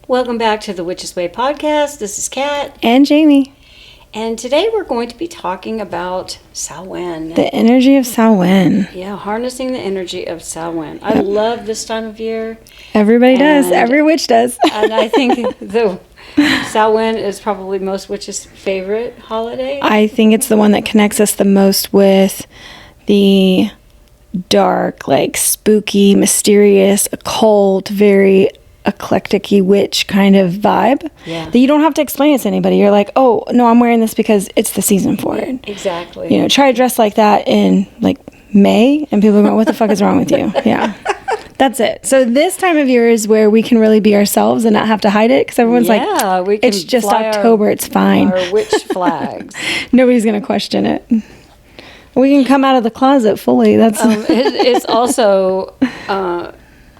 Welcome back to the Witch's Way podcast. This is Kat. And Jamie. And today we're going to be talking about Samhain. The energy of Samhain. Yeah, harnessing the energy of Samhain. I love this time of year. Everybody does. Every witch does. And I think the Samhain is probably most witches' favorite holiday. I think it's the one that connects us the most with the dark, like spooky, mysterious, occult, very eclectic-y witch kind of vibe. Yeah. That you don't have to explain it to anybody. You're like, oh, no, I'm wearing this because it's the season for it. Exactly. You know, try to dress like that in like May and people are going, what the fuck is wrong with you? Yeah. That's it. So this time of year is where we can really be ourselves and not have to hide it because everyone's we like, can it's just fly October, it's fine. Our witch flags. Nobody's going to question it. We can come out of the closet fully. That's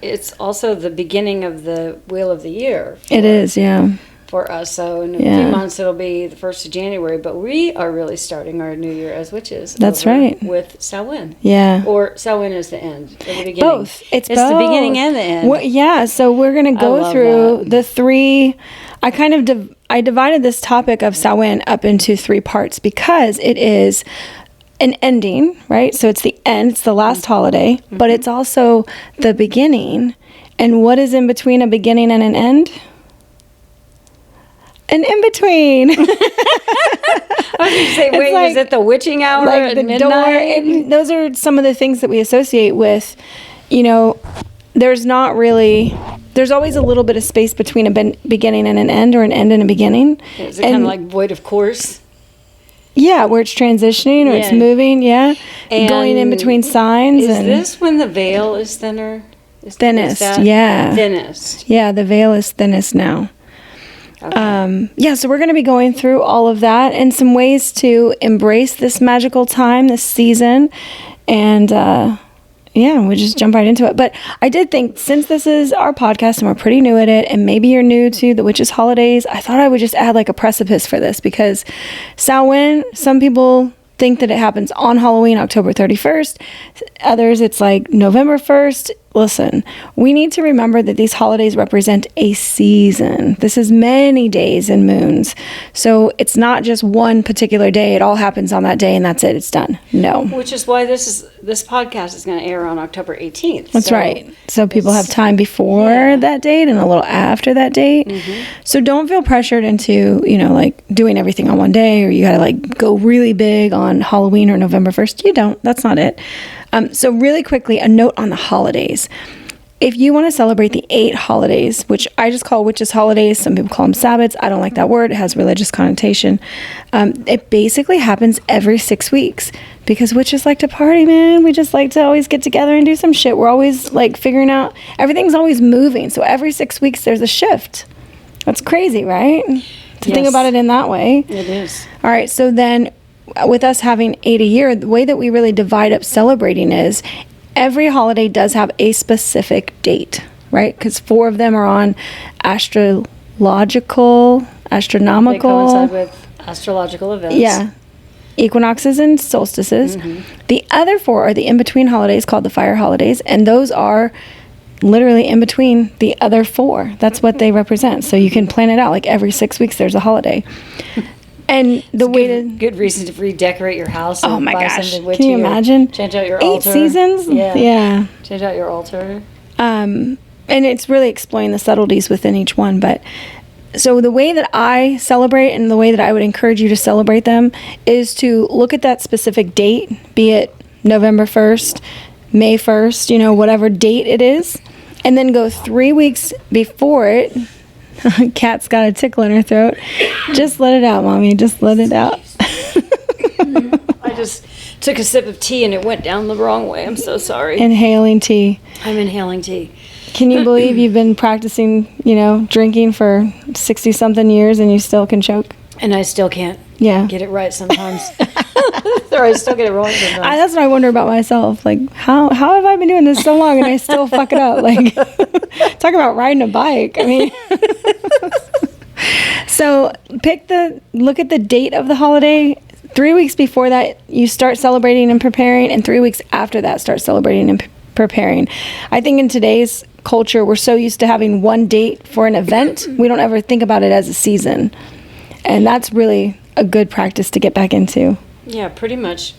it's also the beginning of the wheel of the year. It is, yeah. For us. So in a few months it'll be the 1st of January, but we are really starting our new year as witches. That's right. With Samhain. Yeah. Or Samhain is the end, or the beginning. Both. It's both. The beginning and the end. Well, yeah. So we're going to go through the three. I divided this topic of Samhain up into 3 parts because it is an ending, right? So it's the end. It's the last holiday, but it's also the beginning. And what is in between a beginning and an end? An in-between. I was going to say, wait, is it the witching hour like at midnight? Door, those are some of the things that we associate with, there's always a little bit of space between a beginning and an end, or an end and a beginning. Is it kind of like void of course? Yeah, where it's transitioning or it's moving, yeah. And going in between signs. Is this when the veil is thinner? Thinnest, yeah. Thinnest. Yeah, the veil is thinnest now. Okay. So we're going to be going through all of that and some ways to embrace this magical time, this season. And we just jump right into it. But I did think, since this is our podcast and we're pretty new at it, and maybe you're new to the witches' holidays, I thought I would just add like a precipice for this, because Samhain, some people think that it happens on Halloween, October 31st. Others, it's like November 1st. Listen, we need to remember that these holidays represent a season. This is many days and moons. So it's not just one particular day. It all happens on that day and that's it. It's done. No. Which is why this podcast is going to air on October 18th. That's right. So people have time before that date and a little after that date. Mm-hmm. So don't feel pressured into, like doing everything on one day, or you got to like go really big on Halloween or November 1st. You don't. That's not it. So really quickly, a note on the holidays. If you want to celebrate the 8 holidays, which I just call witches' holidays, some people call them Sabbats. I don't like that word. It has religious connotation. It basically happens every 6 weeks, because witches like to party, man. We just like to always get together and do some shit. We're always like figuring out, everything's always moving. So every 6 weeks there's a shift. That's crazy, right? To think about it in that way. It is. All right. So then, with us having 8 a year, the way that we really divide up celebrating is every holiday does have a specific date, right? Because 4 of them are on astronomical. They coincide with astrological events. Yeah. Equinoxes and solstices. Mm-hmm. The other 4 are the in-between holidays called the fire holidays, and those are literally in between the other 4. That's what they represent. So you can plan it out. Like every 6 weeks there's a holiday. And the good reason to redecorate your house. Oh my gosh! Can you imagine? Change out your 8 altar. seasons. Yeah. Change out your altar. And it's really exploring the subtleties within each one. But so the way that I celebrate, and the way that I would encourage you to celebrate them, is to look at that specific date, be it November 1st, May 1st, whatever date it is, and then go 3 weeks before it. Kat's got a tickle in her throat. Just let it out, Mommy. Just let it out. I just took a sip of tea and it went down the wrong way. I'm so sorry. Inhaling tea. I'm inhaling tea. Can you believe you've been practicing, drinking for 60-something years and you still can choke? And I still can't get it right sometimes. Or I still get it wrong sometimes. That's what I wonder about myself. Like, how have I been doing this so long and I still fuck it up? Like, talk about riding a bike. I mean, so look at the date of the holiday. 3 weeks before that, you start celebrating and preparing, and 3 weeks after that, start celebrating and preparing. I think in today's culture, we're so used to having one date for an event, we don't ever think about it as a season. And that's really a good practice to get back into. Yeah, pretty much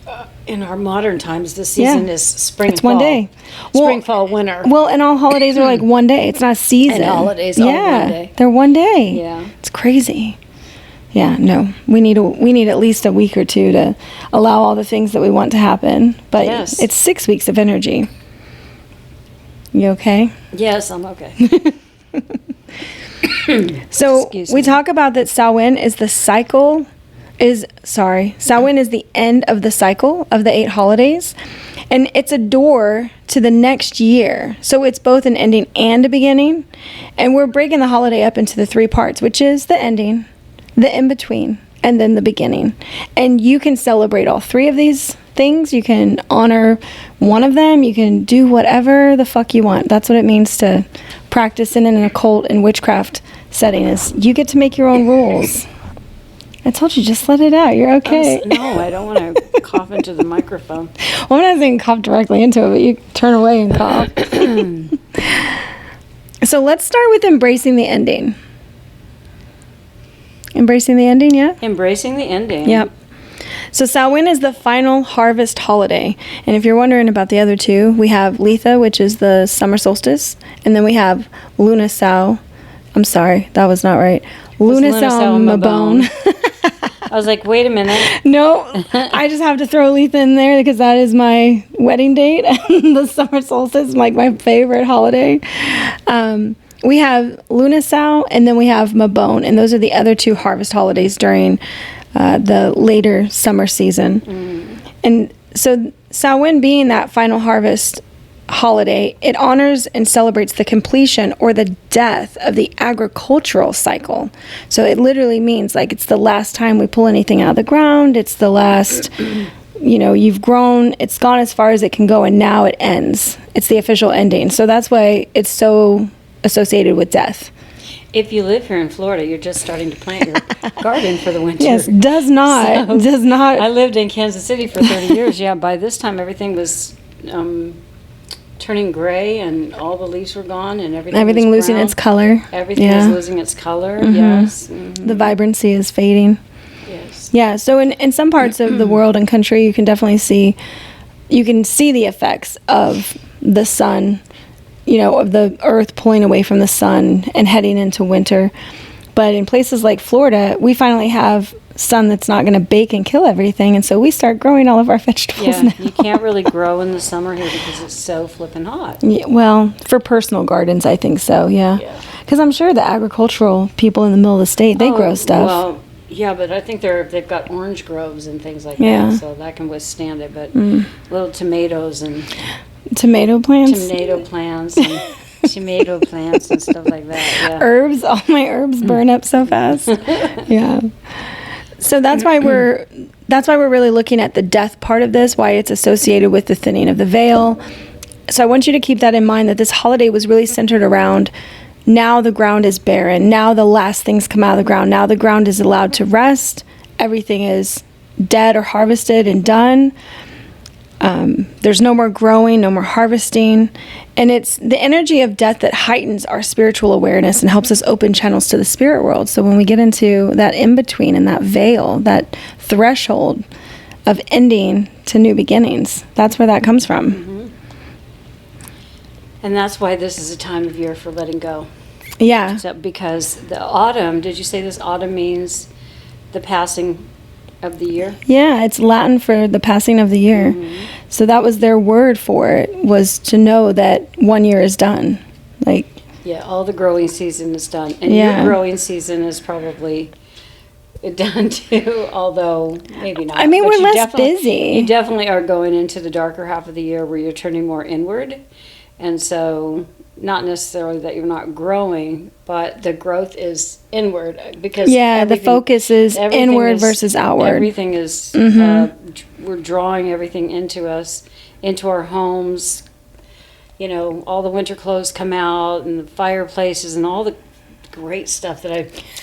in our modern times, the season is spring, it's fall. One day. Spring, fall, winter. Well, and all holidays are like one day. It's not a season. And holidays are one day. They're one day. Yeah. It's crazy. Yeah, no. We need at least a week or two to allow all the things that we want to happen. But it's 6 weeks of energy. You okay? Yes, I'm okay. So we talk about that Samhain is Samhain is the end of the cycle of the 8 holidays, and it's a door to the next year. So it's both an ending and a beginning, and we're breaking the holiday up into the 3 parts, which is the ending, the in-between, and then the beginning. And you can celebrate all 3 of these things. You can honor one of them. You can do whatever the fuck you want. That's what it means to practice in an occult and witchcraft setting, is you get to make your own rules. I told you, just let it out. You're okay. No, I don't want to cough into the microphone. Well, I'm not saying cough directly into it, but you turn away and cough. So let's start with embracing the ending. Embracing the ending, yeah? Embracing the ending. Yep. So Samhain is the final harvest holiday. And if you're wondering about the other 2, we have Litha, which is the summer solstice. And then we have Luna Sau. I'm sorry, that was not right. Luna Sau Mabon. I was like, wait a minute. No, I just have to throw Letha in there because that is my wedding date. And the summer solstice is like my favorite holiday. We have Luna Sau, and then we have Mabon. And those are the other 2 harvest holidays during the later summer season. And so Samhain being that final harvest holiday, it honors and celebrates the completion or the death of the agricultural cycle. So it literally means like it's the last time we pull anything out of the ground. It's the last, you've grown, it's gone as far as it can go, and now it ends. It's the official ending. So that's why it's so associated with death. If you live here in Florida, you're just starting to plant your garden for the winter. Yes, does not. I lived in Kansas City for 30 years. Yeah, by this time everything was turning gray, and all the leaves were gone, and everything was losing brown. its color. Everything was losing its color. Yes. The vibrancy is fading. Yes. Yeah. So in some parts of the world and country, you can definitely see the effects of the sun, of the earth pulling away from the sun and heading into winter. But in places like Florida, we finally have sun that's not going to bake and kill everything, and so we start growing all of our vegetables now. You can't really grow in the summer here because it's so flippin' hot. Yeah, well, for personal gardens, I think so, yeah. Because I'm sure the agricultural people in the middle of the state, they grow stuff. Well, yeah, but I think they've got orange groves and things like that, so that can withstand it. But little tomatoes and tomato plants and tomato plants and stuff like that. Yeah. Herbs, all my herbs burn up so fast. Yeah. So that's why we're really looking at the death part of this, why it's associated with the thinning of the veil. So I want you to keep that in mind, that this holiday was really centered around, now the ground is barren. Now the last things come out of the ground. Now the ground is allowed to rest. Everything is dead or harvested and done. There's no more growing, no more harvesting. And it's the energy of death that heightens our spiritual awareness and helps us open channels to the spirit world. So when we get into that in-between and that veil, that threshold of ending to new beginnings, that's where that comes from. Mm-hmm. And that's why this is a time of year for letting go. Yeah. Because the autumn, did you say this autumn means the passing of the year? Yeah, it's Latin for the passing of the year. Mm-hmm. So that was their word for it, was to know that 1 year is done. All the growing season is done. And your growing season is probably done too, although maybe not. I mean, we're less busy. You definitely are going into the darker half of the year where you're turning more inward. And so not necessarily that you're not growing, but the growth is inward, because the focus is inward versus outward. Everything is we're drawing everything into us, into our homes. All the winter clothes come out, and the fireplaces and all the great stuff that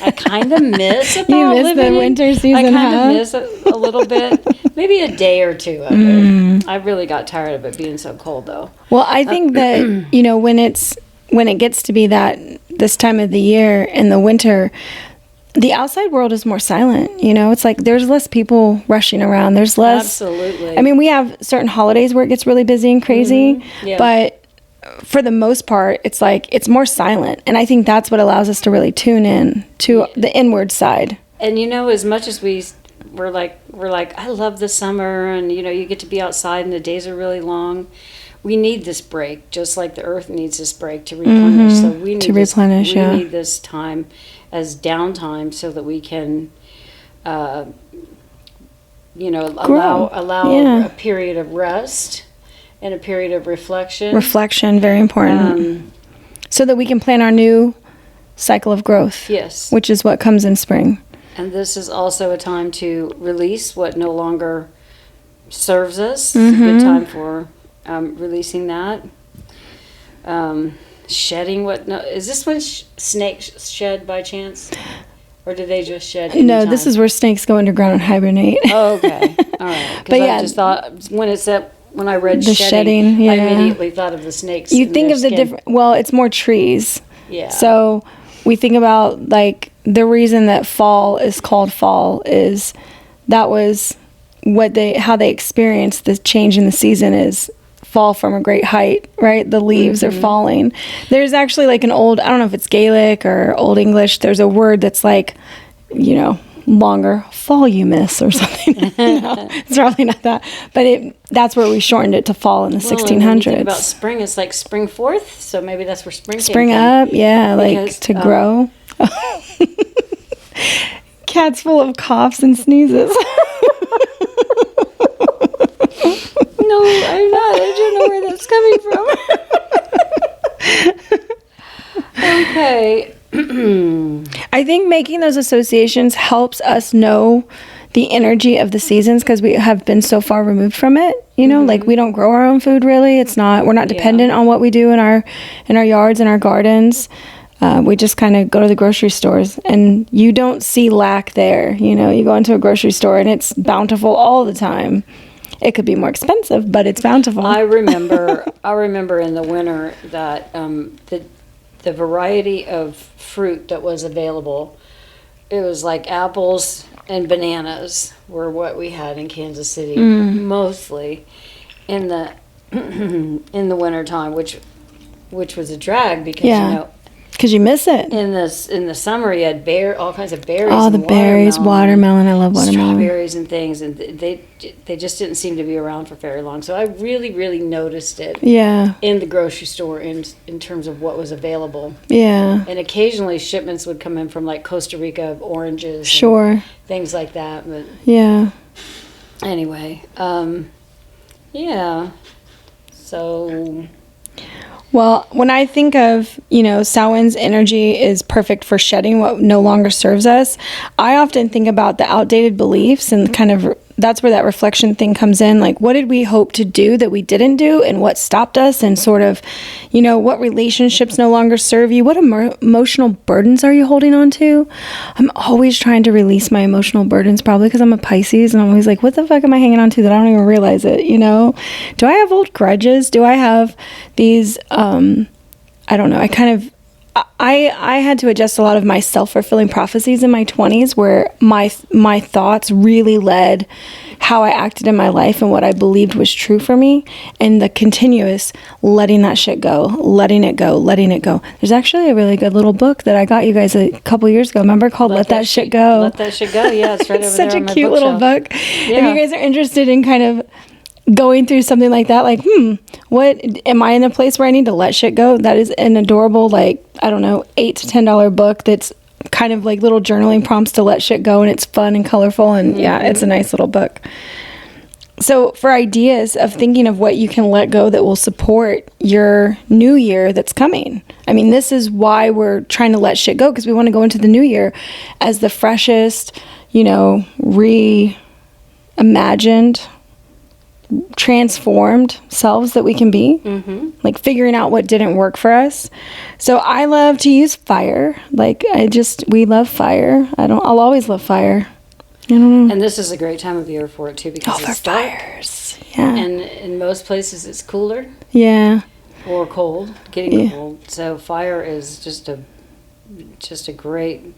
I kind of miss about You miss living the winter season, I kind huh? of miss it a little bit. Maybe a day or two of it. I really got tired of it being so cold, though. Well, I think that, when it gets to be this time of the year in the winter, the outside world is more silent. It's like there's less people rushing around. There's less. Absolutely. I mean, we have certain holidays where it gets really busy and crazy, Yeah. but for the most part, it's like it's more silent. And I think that's what allows us to really tune in to the inward side. And as much as we're like, I love the summer, and you get to be outside and the days are really long. We need this break, just like the earth needs this break to replenish. So we need we need this time as downtime so that we can, allow a period of rest and a period of reflection. Reflection, very important. So that we can plan our new cycle of growth. Yes. Which is what comes in spring. And this is also a time to release what no longer serves us. It's a good time for releasing that. Shedding what... No, is this when snakes shed by chance? Or do they just shed anytime? No, this is where snakes go underground and hibernate. Oh, okay. All right. But I just thought, when I read the shedding, I immediately thought of the snakes. You think of the different... Well, it's more trees. Yeah. So we think about, like, the reason that fall is called fall is that was how they experienced the change in the season is fall from a great height, right? The leaves are falling. There's actually like an old, I don't know if it's Gaelic or Old English, there's a word that's like, longer, fall you miss or something. It's probably not that. But that's where we shortened it to fall in the 1600s. When you think about spring, it's like spring forth, so maybe that's where spring Spring came up, from. yeah, like to grow. Cat's full of coughs and sneezes. No, I'm not. I don't know where that's coming from. Okay. I think making those associations helps us know the energy of the seasons because we have been so far removed from it. Like we don't grow our own food really. We're not dependent on what we do in our yards and our gardens. We just kind of go to the grocery stores and you don't see lack there. You go into a grocery store and it's bountiful all the time. It could be more expensive, but it's bountiful. I remember in the winter that the variety of fruit that was available, it was like apples and bananas were what we had in Kansas City mostly in the in the wintertime, which was a drag because because you miss it. In the summer, you had all kinds of berries. Oh, the berries, watermelon. I love watermelon. Strawberries and things, and they just didn't seem to be around for very long. So I really, really noticed it. Yeah. In the grocery store, in terms of what was available. Yeah. And occasionally shipments would come in from like Costa Rica of oranges. Sure. Things like that, but yeah. Anyway, yeah. So. Well, when I think of, Samhain's energy is perfect for shedding what no longer serves us, I often think about the outdated beliefs and kind of that's where that reflection thing comes in. Like, what did we hope to do that we didn't do and what stopped us and sort of, what relationships no longer serve you? What emotional burdens are you holding on to? I'm always trying to release my emotional burdens, probably because I'm a Pisces and I'm always like, what the fuck am I hanging on to that I don't even realize it? Do I have old grudges? Do I have these, I don't know. I had to adjust a lot of my self-fulfilling prophecies in my 20s where my thoughts really led how I acted in my life and what I believed was true for me, and the continuous letting that shit go, letting it go. There's actually a really good little book that I got you guys a couple years ago, remember, called Let That Shit Go. Let That Shit Go, yeah, it's right over there on my bookshelf. Such a cute little book. Yeah. If you guys are interested in kind of going through something like that, like, what am I in a place where I need to let shit go? That is an adorable, like, I don't know, $8 to $10 book that's kind of like little journaling prompts to let shit go, and it's fun and colorful, and it's a nice little book. So for ideas of thinking of what you can let go that will support your new year that's coming. I mean, this is why we're trying to let shit go, because we want to go into the new year as the freshest, reimagined transformed selves that we can be, like figuring out what didn't work for us. So I love to use fire. Like we love fire. I'll always love fire. I don't know. And this is a great time of year for it too, because it's dark. Fires. Yeah. And in most places it's cooler. Yeah. Or cold, getting cold. So fire is just a great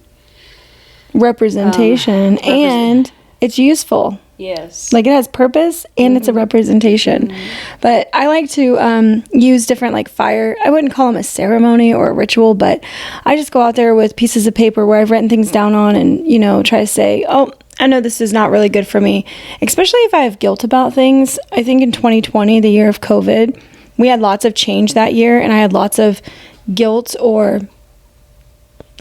representation, and it's useful. Yes. Like it has purpose and it's a representation. But I like to use different like fire. I wouldn't call them a ceremony or a ritual, but I just go out there with pieces of paper where I've written things down on and, try to say, oh, I know this is not really good for me, especially if I have guilt about things. I think in 2020, the year of COVID, we had lots of change that year, and I had lots of guilt, or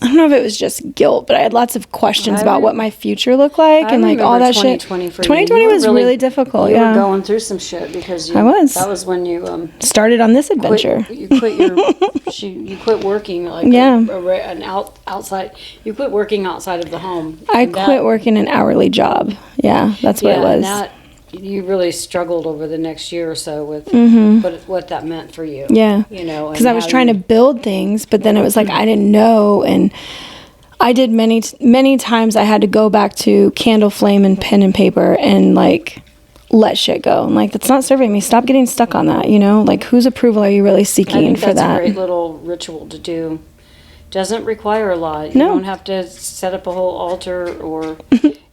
I don't know if it was just guilt, but I had lots of questions about what my future looked like and like all that shit. 2020 was really difficult. You were going through some shit because I was. That was when you started on this adventure. You quit working like outside. You quit working outside of the home. I quit working an hourly job. Yeah, that's what it was. And you really struggled over the next year or so with what that meant for you. Yeah. Because I was trying to build things, but then it was like I didn't know. And I did many times I had to go back to candle flame and pen and paper and like let shit go. And like, that's not serving me. Stop getting stuck on that, Like, whose approval are you really seeking for that? That's a great little ritual to do. Doesn't require a lot. You don't have to set up a whole altar or,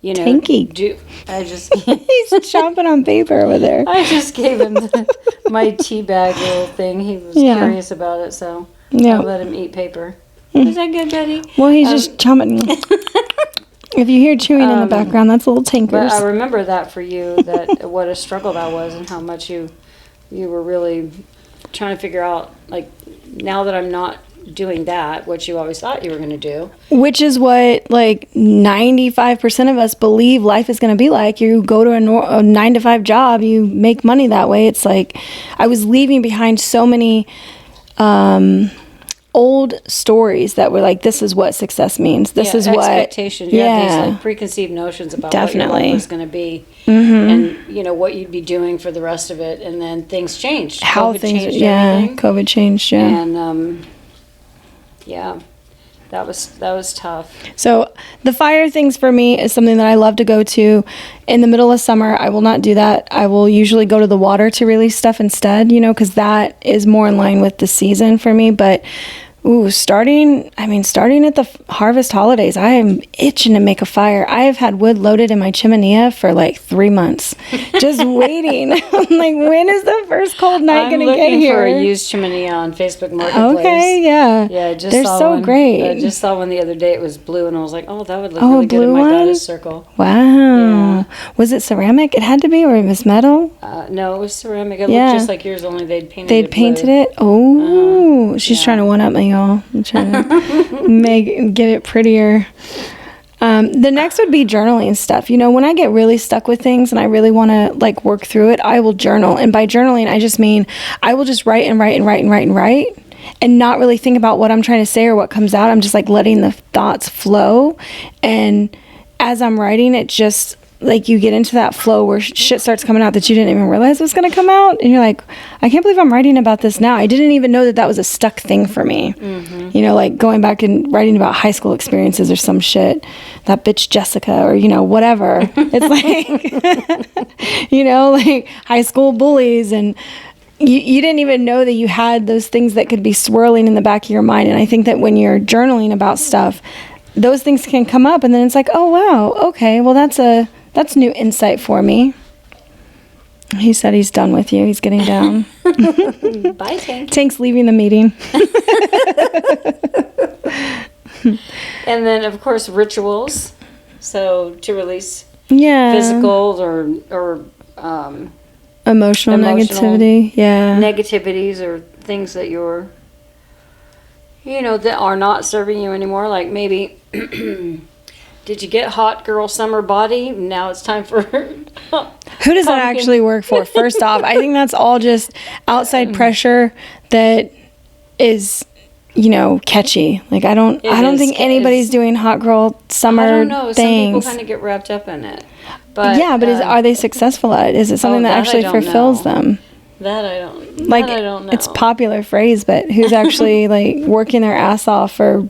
Tanky. He's chomping on paper over there. I just gave him my tea bag little thing. He was curious about it, so I let him eat paper. Is that good, Betty? Well, he's just chomping. If you hear chewing in the background, that's little tankers. But I remember that for you, that what a struggle that was, and how much you were really trying to figure out, like, now that I'm not doing that, what you always thought you were going to do. Which is what, like, 95% of us believe life is going to be like. You go to a 9-to-5 job, you make money that way. It's like, I was leaving behind so many old stories that were like, this is what success means. This is what expectations. You have these like preconceived notions about what your life was going to be, and what you'd be doing for the rest of it. And then things changed. COVID changed everything. COVID changed. And that was tough. So the fire things for me is something that I love to go to. In the middle of summer, I will not do that. I will usually go to the water to release stuff instead, because that is more in line with the season for me. But starting at the harvest holidays, I am itching to make a fire. I have had wood loaded in my chimenea for like 3 months, just waiting. I'm like, when is the first cold night going to get here? I'm looking for a used chimenea on Facebook Marketplace. Okay, yeah. Yeah, they're so one. Great. I just saw one the other day. It was blue, and I was like, oh, that would look really good in my goddess circle. Wow. Yeah. Was it ceramic? It had to be, or it was metal? No, it was ceramic. It looked just like yours, only they'd painted it. They'd painted it? Oh, she's trying to one-up me, y'all. I'm trying to get it prettier. The next would be journaling stuff. When I get really stuck with things and I really want to like work through it, I will journal. And by journaling, I just mean I will just write and not really think about what I'm trying to say or what comes out. I'm just like letting the thoughts flow. And as I'm writing, it just like you get into that flow where shit starts coming out that you didn't even realize was going to come out. And you're like, I can't believe I'm writing about this now. I didn't even know that was a stuck thing for me. Like going back and writing about high school experiences or some shit, that bitch Jessica, or, whatever. It's like, like high school bullies, and you didn't even know that you had those things that could be swirling in the back of your mind. And I think that when you're journaling about stuff, those things can come up, and then it's like, oh, wow, okay, well, that's new insight for me. He said he's done with you. He's getting down. Bye, Tank. Tank's leaving the meeting. And then, of course, rituals. So to release physical or emotional negativity. Yeah. Negativities or things that you're, that are not serving you anymore. Like maybe... Did you get hot girl summer body? Now it's time for... Who does that actually work for? First off, I think that's all just outside pressure that is, catchy. Like I don't think anybody's doing hot girl summer things. I don't know. Some people kind of get wrapped up in it. But are they successful at it? Is it something that that I actually don't fulfills know. them? That I don't. Like, that I don't know. it's a popular phrase, but who's actually like working their ass off for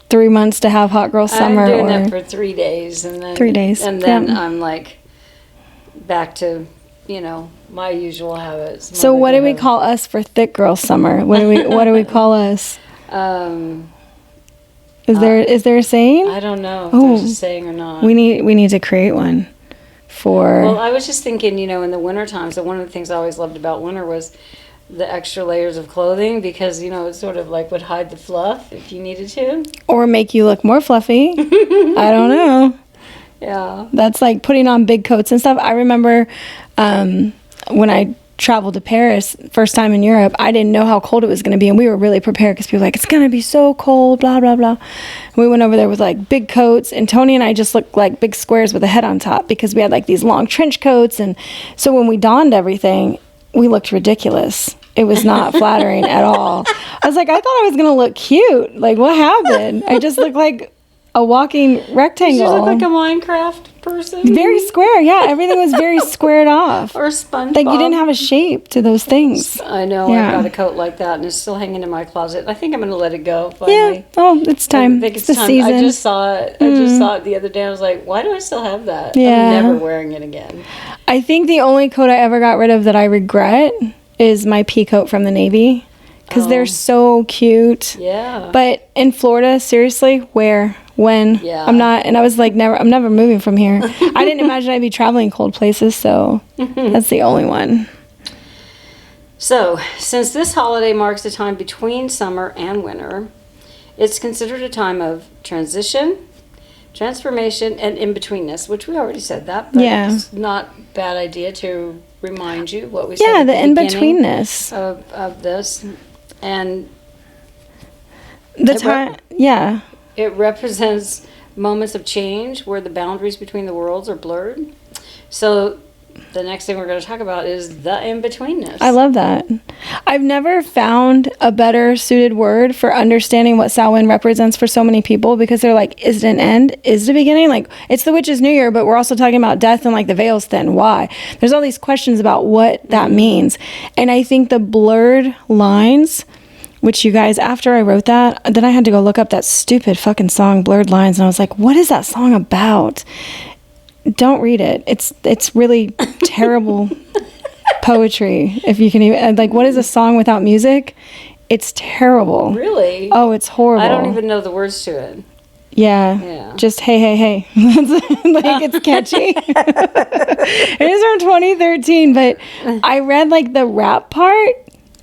3 months to have hot girl summer? I'm doing that for 3 days, and then 3 days, and then yeah. I'm like back to my usual habits. So what do we call us for thick girl summer? What do we call us? Is there a saying? I don't know if there's a saying or not. We need to create one for. Well, I was just thinking, in the winter times, one of the things I always loved about winter was the extra layers of clothing, because it sort of like would hide the fluff if you needed to, or make you look more fluffy. I don't know. Yeah, that's like putting on big coats and stuff. I remember when I traveled to Paris first time in Europe, I didn't know how cold it was going to be, and we were really prepared because people were like, it's going to be so cold, blah blah blah. And we went over there with like big coats, and Tony and I just looked like big squares with a head on top because we had like these long trench coats, and so when we donned everything, we looked ridiculous. It was not flattering at all. I was like, I thought I was going to look cute. Like, what happened? I just looked like a walking rectangle. Did you look like a Minecraft person? Very square, yeah. Everything was very squared off. Or SpongeBob. Like, you didn't have a shape to those things. I know. Yeah. I got a coat like that, and it's still hanging in my closet. I think I'm going to let it go finally. Yeah. Oh, it's time. I think it's the time. season. I just saw it. I just saw it the other day. I was like, why do I still have that? Yeah. I'm never wearing it again. I think the only coat I ever got rid of that I regret is my pea coat from the Navy. Because they're so cute. Yeah. But in Florida, seriously, where? When? Yeah. I'm not, and I was like, I'm never moving from here. I didn't imagine I'd be traveling cold places, so that's the only one. So, since this holiday marks the time between summer and winter, it's considered a time of transition, transformation, and in-betweenness, which we already said that, but it's not a bad idea to remind you what we said at the in-betweenness of this. And the time, it represents moments of change where the boundaries between the worlds are blurred. So the next thing we're going to talk about is the in-betweenness. I love that. I've never found a better suited word for understanding what Samhain represents for so many people, because they're like, is it an end? Is it a beginning? Like, it's the witch's new year, but we're also talking about death and like the veil's thin. Why? There's all these questions about what that means. And I think the blurred lines, which you guys, after I wrote that, then I had to go look up that stupid fucking song, Blurred Lines, and I was like, what is that song about? Don't read it. It's really terrible poetry, if you can even, like, what is a song without music? It's terrible. Really? Oh, it's horrible. I don't even know the words to it. Yeah. Just hey, hey, hey. Like, it's catchy. It is from 2013, but I read like the rap part.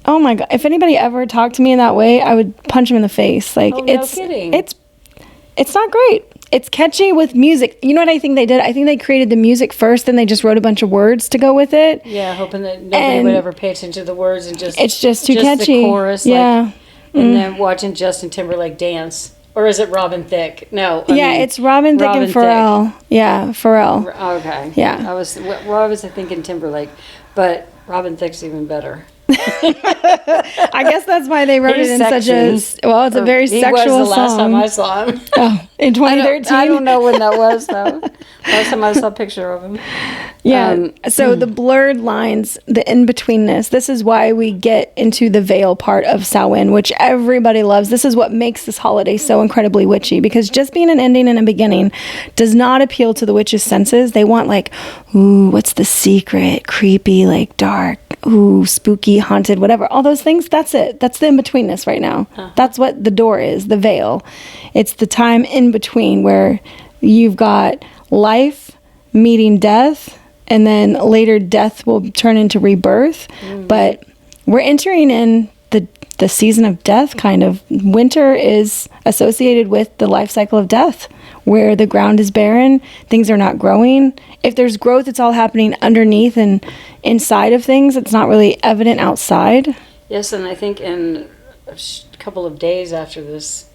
Oh my God. If anybody ever talked to me in that way, I would punch him in the face. Like, no kidding. It's not great. It's catchy with music. You know what I think they did? I think they created the music first, then they just wrote a bunch of words to go with it. Yeah, hoping that nobody would ever pay attention to the words, and it's just too catchy. The chorus, yeah. And then watching Justin Timberlake dance. Or is it Robin Thicke? No. It's Robin Thicke and Pharrell. Yeah, Pharrell. Okay. Yeah. I was thinking Timberlake, but Robin Thicke's even better. I guess that's why they wrote it in such a it's a very sexual song. He was the last time I saw him. Oh, in 2013? I don't know when that was, though. Last time I saw a picture of him. Yeah. So the blurred lines, the in-betweenness, this is why we get into the veil part of Samhain, which everybody loves. This is what makes this holiday so incredibly witchy, because just being an ending and a beginning does not appeal to the witch's senses. They want like, ooh, what's the secret? Creepy, like dark, ooh, spooky, haunted, whatever. All those things, that's it. That's the in-betweenness right now. That's what the door is, the veil. It's the time in between where you've got life meeting death, and then later death will turn into rebirth. But we're entering in the season of death, kind of. Winter is associated with the life cycle of death, where the ground is barren, things are not growing. If there's growth, it's all happening underneath and inside of things. It's not really evident outside. Yes, and I think in a couple of days after this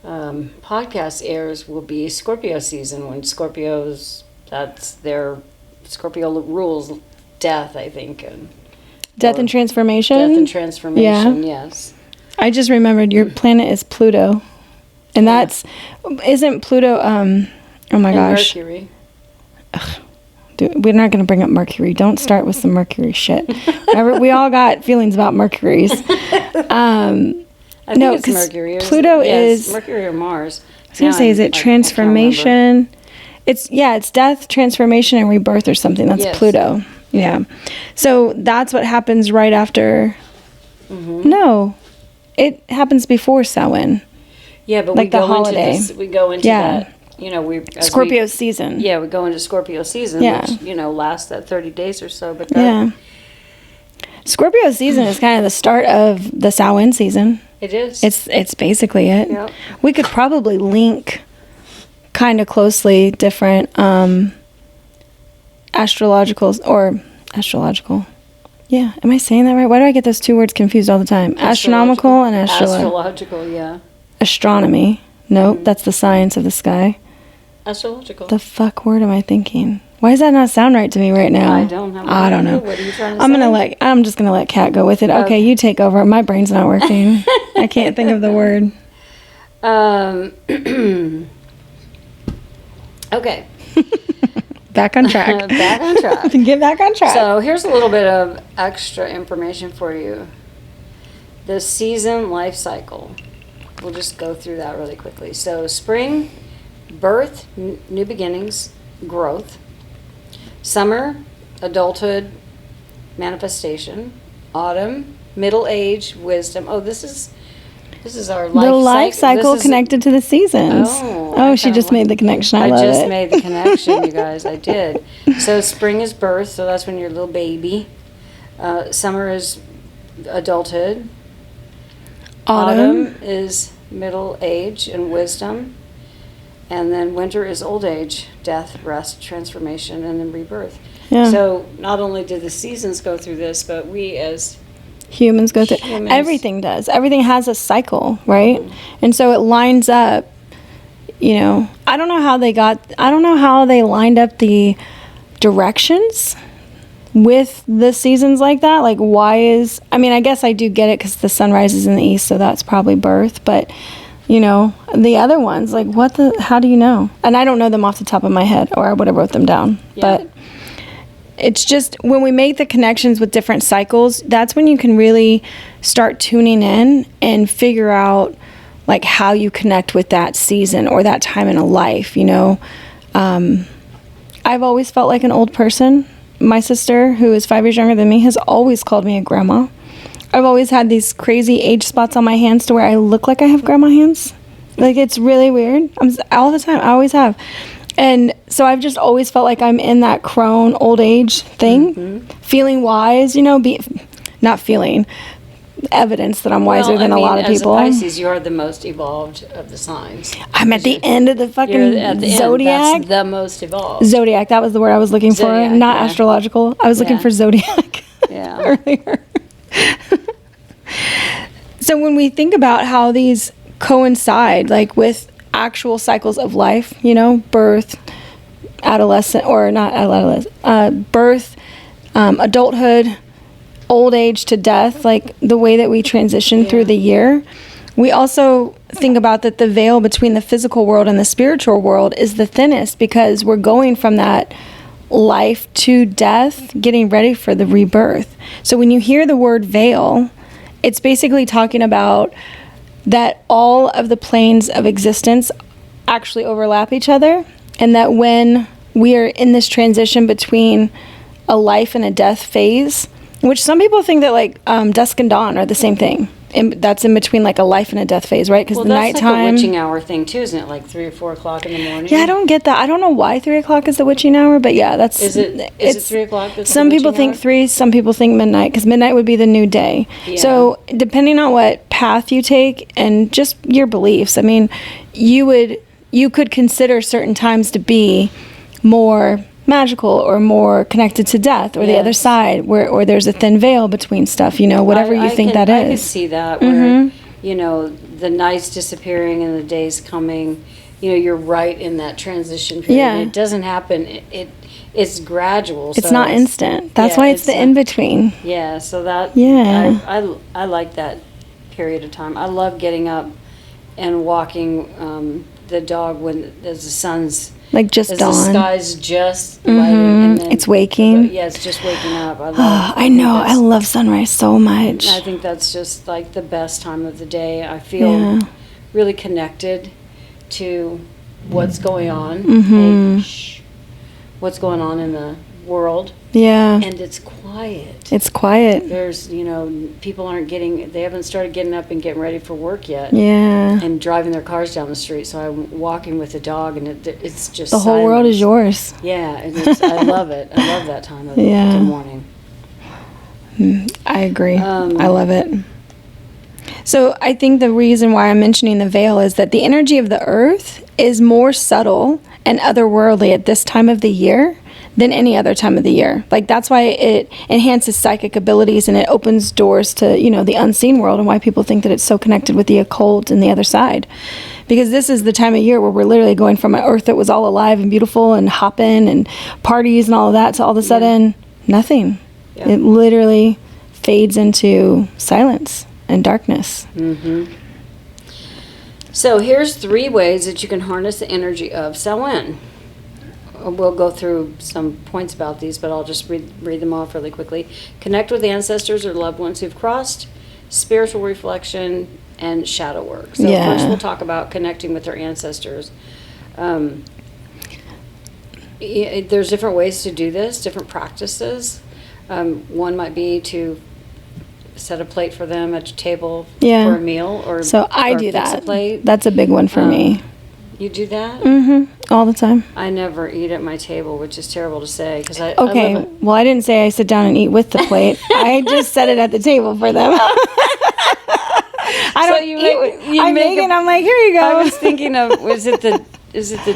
podcast airs will be Scorpio season, when Scorpios, that's their Scorpio rules death, I think. Death and transformation? Death and transformation, yes. I just remembered your planet is Pluto. And isn't Pluto, oh my gosh. Mercury. Ugh. We're not going to bring up Mercury. Don't start with some Mercury shit. We all got feelings about Mercury's. I think No, it's 'cause Mercury. Pluto is- Mercury or Mars. I was going to say, is it transformation? It's death, transformation, and rebirth or something. That's Yes. Pluto. Yeah. So that's what happens right after. No, it happens before Samhain. Yeah, but Like we the go holiday. into this. We go into Yeah. that. You know, Scorpio season. Yeah, we go into Scorpio season, Yeah. which lasts that 30 days or so. But Yeah. Scorpio season is kind of the start of the Samhain season. it is. It's basically it. Yep. We could probably link kind of closely different astrological. Yeah, am I saying that right? Why do I get those two words confused all the time? Astronomical and astrological. Yeah, astronomy. Nope, that's the science of the sky. astrological. The fuck word am I thinking? Why does that not sound right to me right now? I don't have. I don't know. What are you trying to say? I'm just gonna let Kat go with it. Okay, you take over. My brain's not working. I can't think of the word. Okay. Back on track. Back on track. Get back on track. So here's a little bit of extra information for you. The season life cycle. We'll just go through that really quickly. So spring, birth, new beginnings, growth. Summer, adulthood, manifestation. Autumn, middle age, wisdom. Oh, this is our life the life cycle This is- connected to the seasons. I She kinda just made the connection. I love just it. made the connection, you guys. I did. So spring is birth, so that's when you're a little baby. Summer is adulthood. Autumn is middle age and wisdom. And then winter is old age, death, rest, transformation, and then rebirth. Yeah. So not only do the seasons go through this, but we as Humans go through. Humans. Everything does. Everything has a cycle, right? And so it lines up. I don't know how they lined up the directions with the seasons like that. Like, I guess I do get it because the sun rises in the east, so that's probably birth. But, the other ones, like, how do you know? And I don't know them off the top of my head, or I would have wrote them down. Yeah. But it's just when we make the connections with different cycles, that's when you can really start tuning in and figure out like how you connect with that season or that time in a life. I've always felt like an old person. My sister, who is 5 years younger than me, has always called me a grandma. I've always had these crazy age spots on my hands to where I look like I have grandma hands. Like, it's really weird. All the time. I always have. And so I've just always felt like I'm in that crone old age thing, feeling wise, not feeling evidence that I'm wiser than a lot of people. As a Pisces, you are the most evolved of the signs. I'm at the end of the fucking You're at the zodiac. End. That's the most evolved. Zodiac, that was the word I was looking Zodiac, for, not yeah. astrological. I was looking Yeah. for zodiac Yeah. earlier. So when we think about how these coincide, like with actual cycles of life, birth, adolescent, or not adolescent, birth, adulthood, old age to death, like the way that we transition through the year, we also think about that the veil between the physical world and the spiritual world is the thinnest because we're going from that life to death, getting ready for the rebirth. So when you hear the word veil, it's basically talking about that all of the planes of existence actually overlap each other, and that when we are in this transition between a life and a death phase, which some people think that like dusk and dawn are the same thing, and that's in between like a life and a death phase, right? Because Well, the that's like a nighttime. witching hour thing too, isn't it? Like 3 or 4 o'clock in the morning. Yeah, I don't get that. I don't know why 3 o'clock is the witching hour, but yeah, that's. Is it 3 o'clock? That's Some the people witching think hour? 3, some people think midnight, because midnight would be the new day. Yeah. So depending on what path you take and just your beliefs, I mean, you could consider certain times to be more magical or more connected to death, or the other Yes. side, or there's a thin veil between stuff. Whatever you think that I could is. see that where the nights disappearing and the days coming. You're right in that transition period. Yeah. It doesn't happen. It's gradual. It's so not instant. That's why it's the in between. Yeah. So that. Yeah. I like that period of time. I love getting up and walking the dog as the sun's Like just as dawn. the sky's just lighting. And then It's waking. Yeah, it's just waking up. I know. I love sunrise so much. I think that's just like the best time of the day. I feel really connected to what's going on. Hey, what's going on in the world. Yeah. And it's quiet. It's quiet. There's, people they haven't started getting up and getting ready for work yet. Yeah. And driving their cars down the street. So I'm walking with the dog, and it's just the whole silence. world is yours. Yeah. And I love it. I love that time of the morning. I agree. I love it. So I think the reason why I'm mentioning the veil is that the energy of the earth is more subtle and otherworldly at this time of the year than any other time of the year. Like, that's why it enhances psychic abilities and it opens doors to, the unseen world, and why people think that it's so connected with the occult and the other side. Because this is the time of year where we're literally going from an earth that was all alive and beautiful and hopping and parties and all of that to all of a sudden, nothing. Yeah. It literally fades into silence and darkness. So here's 3 ways that you can harness the energy of Samhain. We'll go through some points about these, but I'll just read them off really quickly. Connect with ancestors or loved ones who've crossed, spiritual reflection, and shadow work. So first we'll talk about connecting with our ancestors. There's different ways to do this, different practices. One might be to set a plate for them at a table for a meal, or so I do that. Plate. That's a big one for me. You do that? All the time. I never eat at my table, which is terrible to say because I well, I didn't say I sit down and eat with the plate. I just set it at the table for them. I don't eat. I make it and I'm like, here you go. I was thinking of, is it the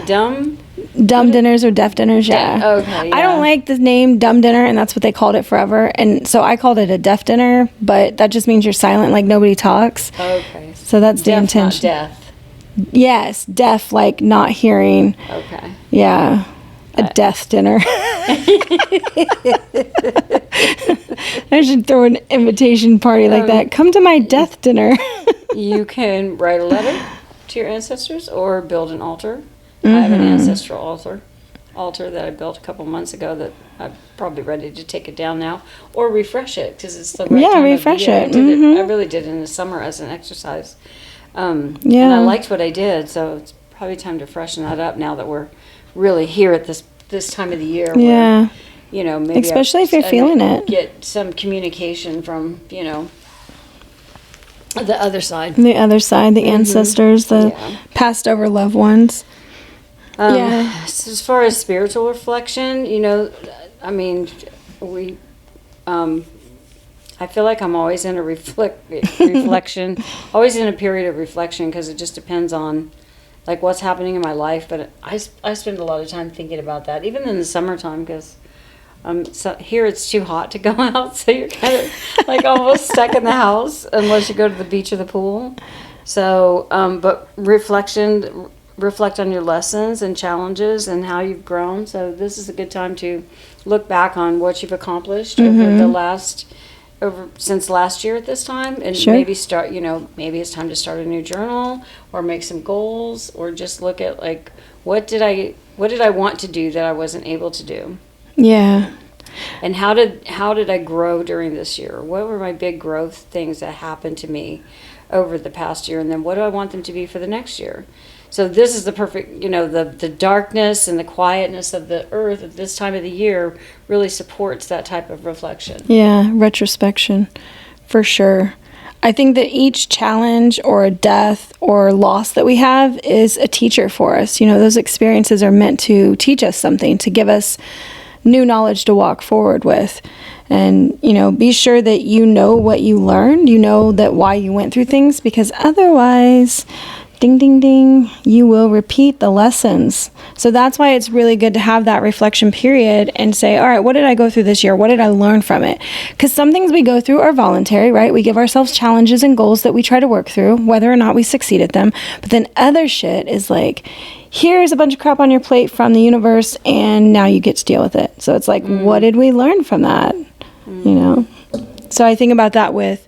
dumb dinners or deaf dinners? Yeah. Okay. Yeah. I don't like the name dumb dinner, and that's what they called it forever. And so I called it a deaf dinner, but that just means you're silent, like nobody talks. Okay. So that's the intention. Not deaf. Yes, deaf, like not hearing. Okay. Yeah. A death dinner. I should throw an invitation party like that. Come to my death dinner. You can write a letter to your ancestors or build an altar. I have an ancestral altar that I built a couple months ago that I'm probably ready to take it down now or refresh it because it's the right time refresh of the year. it. I really did it in the summer as an exercise. And Yeah. I liked what I did, so it's probably time to freshen that up now that we're really here at this time of the year. Yeah. Where, maybe especially if you're feeling it. Get some communication from, the other side. The other side, the ancestors, the passed over loved ones. So as far as spiritual reflection, I feel like I'm always in a reflection, always in a period of reflection because it just depends on like what's happening in my life. But I spend a lot of time thinking about that, even in the summertime because so here it's too hot to go out. So you're kind of like almost stuck in the house unless you go to the beach or the pool. So, but reflect on your lessons and challenges and how you've grown. So this is a good time to look back on what you've accomplished since last year at this time, and maybe start, maybe it's time to start a new journal or make some goals or just look at like, what did I want to do that I wasn't able to do? Yeah. And how did I grow during this year? What were my big growth things that happened to me over the past year? And then what do I want them to be for the next year? So this is the perfect, the darkness and the quietness of the earth at this time of the year really supports that type of reflection. Yeah, retrospection, for sure. I think that each challenge or death or loss that we have is a teacher for us. Those experiences are meant to teach us something, to give us new knowledge to walk forward with. And, be sure that you know what you learned, that why you went through things, because otherwise, ding, ding, ding, you will repeat the lessons. So that's why it's really good to have that reflection period and say, all right, what did I go through this year? What did I learn from it? Because some things we go through are voluntary, right? We give ourselves challenges and goals that we try to work through, whether or not we succeed at them. But then other shit is like, here's a bunch of crap on your plate from the universe, and now you get to deal with it. So it's like, what did we learn from that? So I think about that with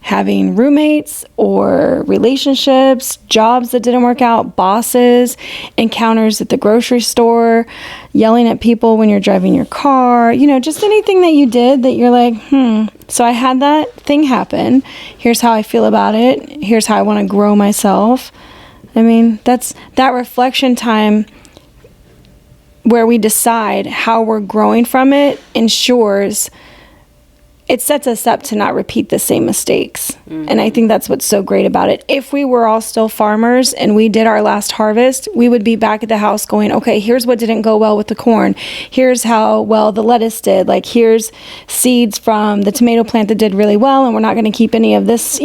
having roommates or relationships, jobs that didn't work out, bosses, encounters at the grocery store, yelling at people when you're driving your car, just anything that you did that you're like, so I had that thing happen. Here's how I feel about it. Here's how I want to grow myself. I mean, that's that reflection time where we decide how we're growing from it ensures it sets us up to not repeat the same mistakes. Mm-hmm. And I think that's what's so great about it. If we were all still farmers and we did our last harvest, we would be back at the house going, okay, here's what didn't go well with the corn. Here's how well the lettuce did. Like, here's seeds from the tomato plant that did really well, and we're not going to keep any of this,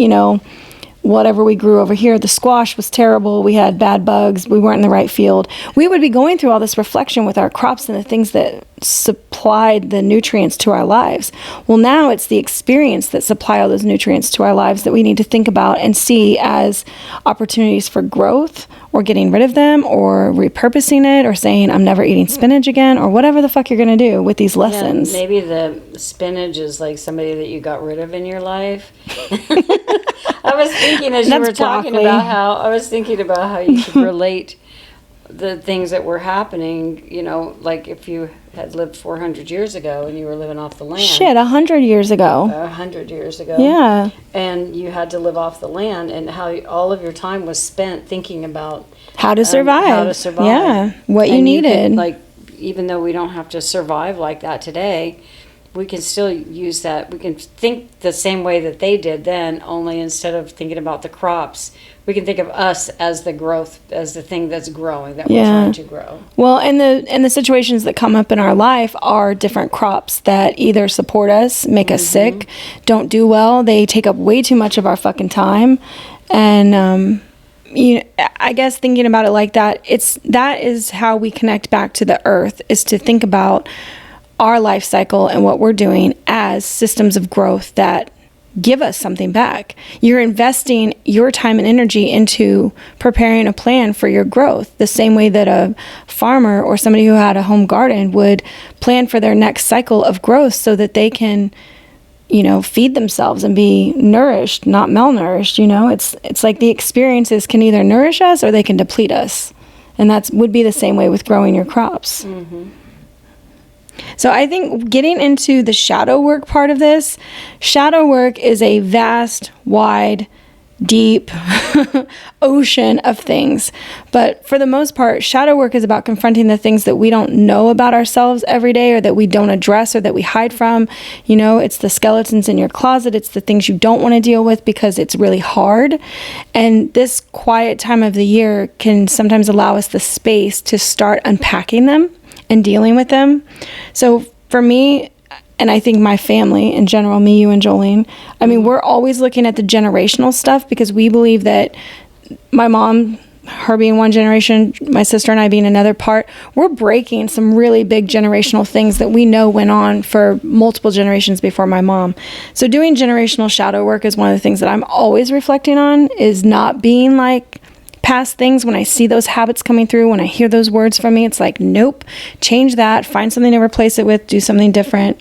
whatever we grew over here. The squash was terrible. We had bad bugs. We weren't in the right field. We would be going through all this reflection with our crops and the things that supplied the nutrients to our lives. Well, now it's the experience that supply all those nutrients to our lives that we need to think about and see as opportunities for growth, or getting rid of them, or repurposing it, or saying, I'm never eating spinach again, or whatever the fuck you're going to do with these lessons. Yeah, maybe the spinach is like somebody that you got rid of in your life. I was thinking as you were talking about how you could relate the things that were happening, like if you had lived 400 years ago and you were living off the land. Shit, 100 years ago. 100 years ago. Yeah. And you had to live off the land, and how all of your time was spent thinking about how to survive. Yeah, what you needed. Even though we don't have to survive like that today, we can still use that. We can think the same way that they did then, only instead of thinking about the crops, we can think of us as the growth, as the thing that's growing, that we're trying to grow. Well, and the situations that come up in our life are different crops that either support us, make us sick, don't do well. They take up way too much of our fucking time. And, I guess thinking about it like that, that is how we connect back to the earth, is to think about our life cycle and what we're doing as systems of growth that give us something back. You're investing your time and energy into preparing a plan for your growth, the same way that a farmer or somebody who had a home garden would plan for their next cycle of growth so that they can, feed themselves and be nourished, not malnourished. It's like the experiences can either nourish us or they can deplete us. And that would be the same way with growing your crops. Mm-hmm. So I think getting into the shadow work part of this, shadow work is a vast, wide, deep ocean of things. But for the most part, shadow work is about confronting the things that we don't know about ourselves every day, or that we don't address, or that we hide from. It's the skeletons in your closet. It's the things you don't want to deal with because it's really hard. And this quiet time of the year can sometimes allow us the space to start unpacking them and dealing with them. So for me, and I think my family in general, me, you, and Jolene, we're always looking at the generational stuff, because we believe that my mom, her being one generation, my sister and I being another part, we're breaking some really big generational things that we know went on for multiple generations before my mom. So doing generational shadow work is one of the things that I'm always reflecting on, is not being like past things. When I see those habits coming through, when I hear those words from me, it's like, nope, change that, find something to replace it with, do something different.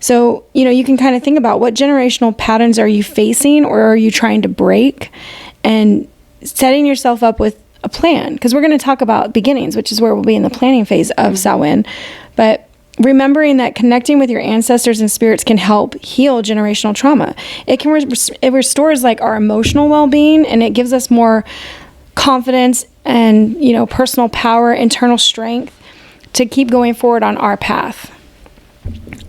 So, you can kind of think about what generational patterns are you facing, or are you trying to break, and setting yourself up with a plan. Because we're going to talk about beginnings, which is where we'll be in the planning phase of Samhain. But remembering that connecting with your ancestors and spirits can help heal generational trauma. It restores like our emotional well-being, and it gives us more confidence and, personal power, internal strength to keep going forward on our path.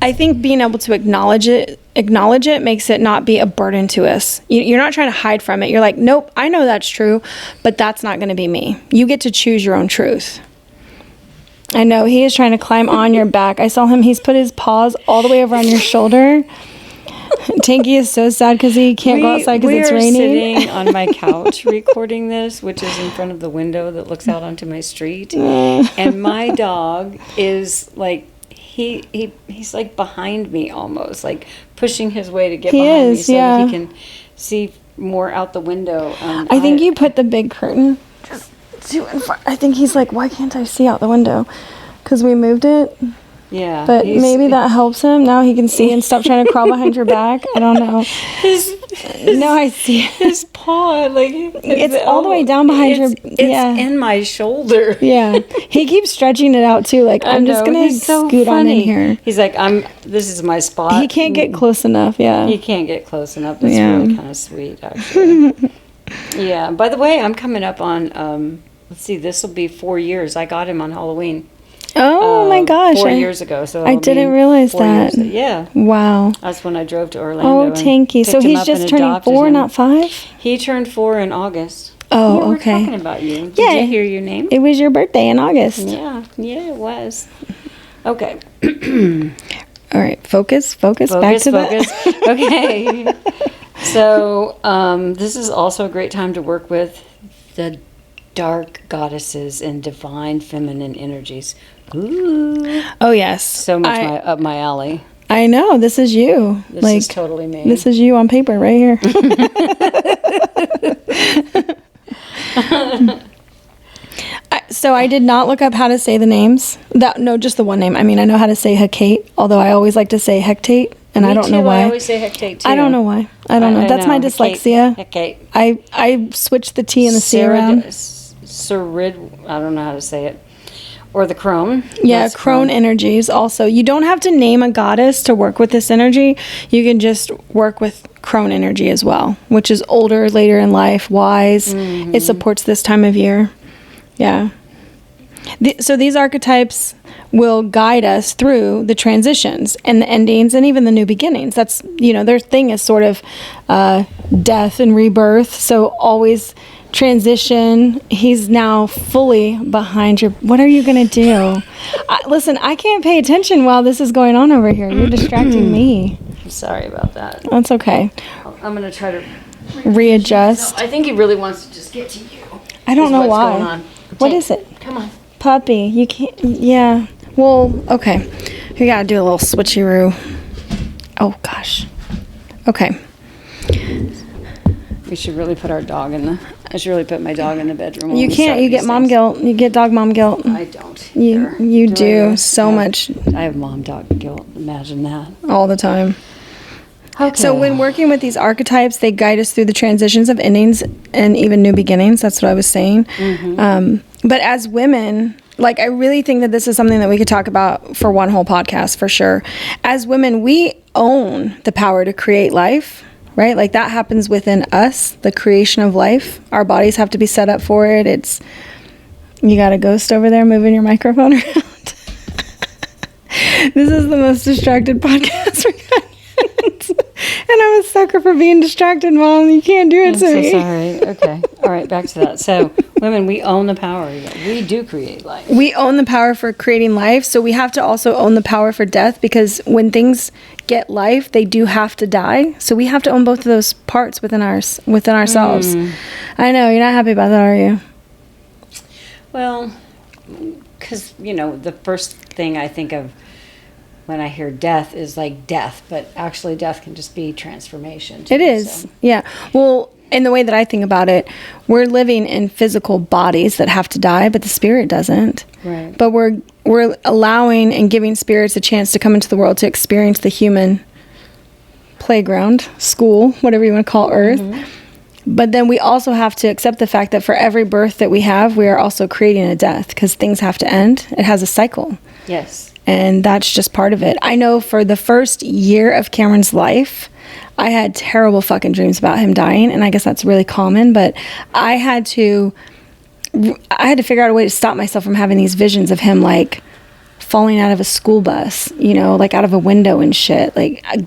I think being able to acknowledge it makes it not be a burden to us. You're not trying to hide from it. You're like, nope, I know that's true, but that's not going to be me. You get to choose your own truth. I know he is trying to climb on your back. I saw him. He's put his paws all the way over on your shoulder. Tanky is so sad because he can't go outside because it's raining. We are sitting on my couch recording this, which is in front of the window that looks out onto my street. And my dog is like, he's like behind me almost, like pushing his way to get behind me so that he can see more out the window. I think you put the big curtain just too in front. I think he's like, why can't I see out the window? Because we moved it. Yeah. But maybe that helps him. Now he can see and stop trying to crawl behind your back. I don't know. No, I see. His paw, like It's all the way down behind your. It's in my shoulder. Yeah, he keeps stretching it out too. Like I'm just gonna scoot on in here. He's like, This is my spot. He can't get close enough. Yeah. He can't get close enough. That's really kind of sweet, actually. Yeah. By the way, I'm coming up on. Let's see. This will be 4 years. I got him on Halloween. Oh my gosh! 4 years ago. So I didn't realize 4 that. years. Yeah. Wow. That's when I drove to Orlando. Oh, Tanky. So he's just turning 4, not 5? He turned 4 in August. Oh, yeah, okay. We're talking about you. Did you hear your name? It was your birthday in August. Yeah, it was. Okay. All right, focus. Back to that. Okay. So this is also a great time to work with the dark goddesses and divine feminine energies. Ooh. Oh yes. So much up my alley. I know. This is you. This is totally me. This is you on paper right here. So I did not look up how to say the names. Just the one name. I mean, I know how to say Hecate, although I always like to say Hectate, and I don't know why. I always say Hecate too. I don't know why. I don't know. That's my dyslexia. Hecate. I switched the T and the C around. I don't know how to say it. Or the crone. Yeah, crone energies also. You don't have to name a goddess to work with this energy. You can just work with crone energy as well, which is older, later in life, wise. Mm-hmm. It supports this time of year. Yeah. So these archetypes will guide us through the transitions and the endings and even the new beginnings. That's, their thing is sort of death and rebirth. So always transition. He's now fully behind your. What are you going to do? Listen, I can't pay attention while this is going on over here. You're distracting me. I'm sorry about that. That's okay. I'm going to try to readjust. No, I think he really wants to just get to you. I don't know why. What is it? Come on. Puppy, you can't. Yeah. Well, okay. We got to do a little switcheroo. Oh, gosh. Okay. We should really put our dog I should really put my dog in the bedroom. You can't. You get mom guilt. You get dog mom guilt. I don't. You do so much. I have mom dog guilt. Imagine that. All the time. Okay. So when working with these archetypes, they guide us through the transitions of endings and even new beginnings. That's what I was saying. Mm-hmm. But as women, I really think that this is something that we could talk about for one whole podcast for sure. As women, we own the power to create life. Right? Like that happens within us, the creation of life. Our bodies have to be set up for it. You got a ghost over there moving your microphone around. This is the most distracted podcast we're going. And I'm a sucker for being distracted, Mom. You can't do it to me. I'm so sorry. Okay. All right, back to that. So, women, we own the power. We do create life. We own the power for creating life, so we have to also own the power for death, because when things get life, they do have to die. So we have to own both of those parts within ourselves. I know, you're not happy about that, are you? Well, because, the first thing I think of when I hear death is like death, but actually death can just be transformation too. It is. So. Yeah. Well, in the way that I think about it, we're living in physical bodies that have to die, but the spirit doesn't. Right. But we're allowing and giving spirits a chance to come into the world to experience the human playground, school, whatever you want to call Earth. Mm-hmm. But then we also have to accept the fact that for every birth that we have, we are also creating a death, because things have to end. It has a cycle. Yes. And that's just part of it. I know for the first year of Cameron's life, I had terrible fucking dreams about him dying. And I guess that's really common, but I had to figure out a way to stop myself from having these visions of him falling out of a school bus, out of a window and shit,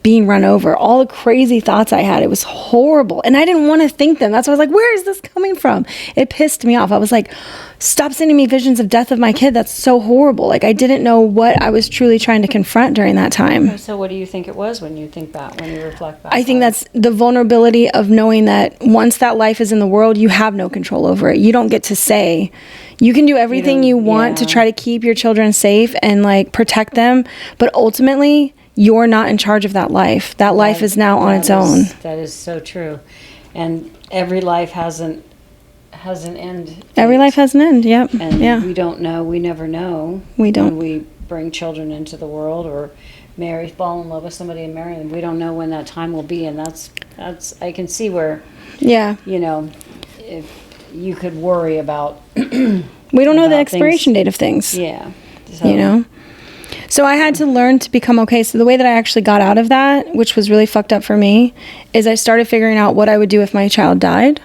being run over, all the crazy thoughts I had. It was horrible. And I didn't want to think them. That's why I was like, where is this coming from? It pissed me off. I was like, stop sending me visions of death of my kid. That's so horrible. I didn't know what I was truly trying to confront during that time. So what do you think it was when you reflect back? I think that's the vulnerability of knowing that once that life is in the world, you have no control over it. You don't get to say. You can do everything you want to try to keep your children safe and protect them, but ultimately you're not in charge of that life. That life is now on its own. That is so true. And every life has an end. Every life has an end, yep. And we don't know, we never know. We don't. When we bring children into the world or fall in love with somebody and marry them. We don't know when that time will be, and that's I can see where, Yeah. if you could worry about. We don't know the expiration date of things. Yeah. So. So I had to learn to become okay. So the way that I actually got out of that, which was really fucked up for me, is I started figuring out what I would do if my child died.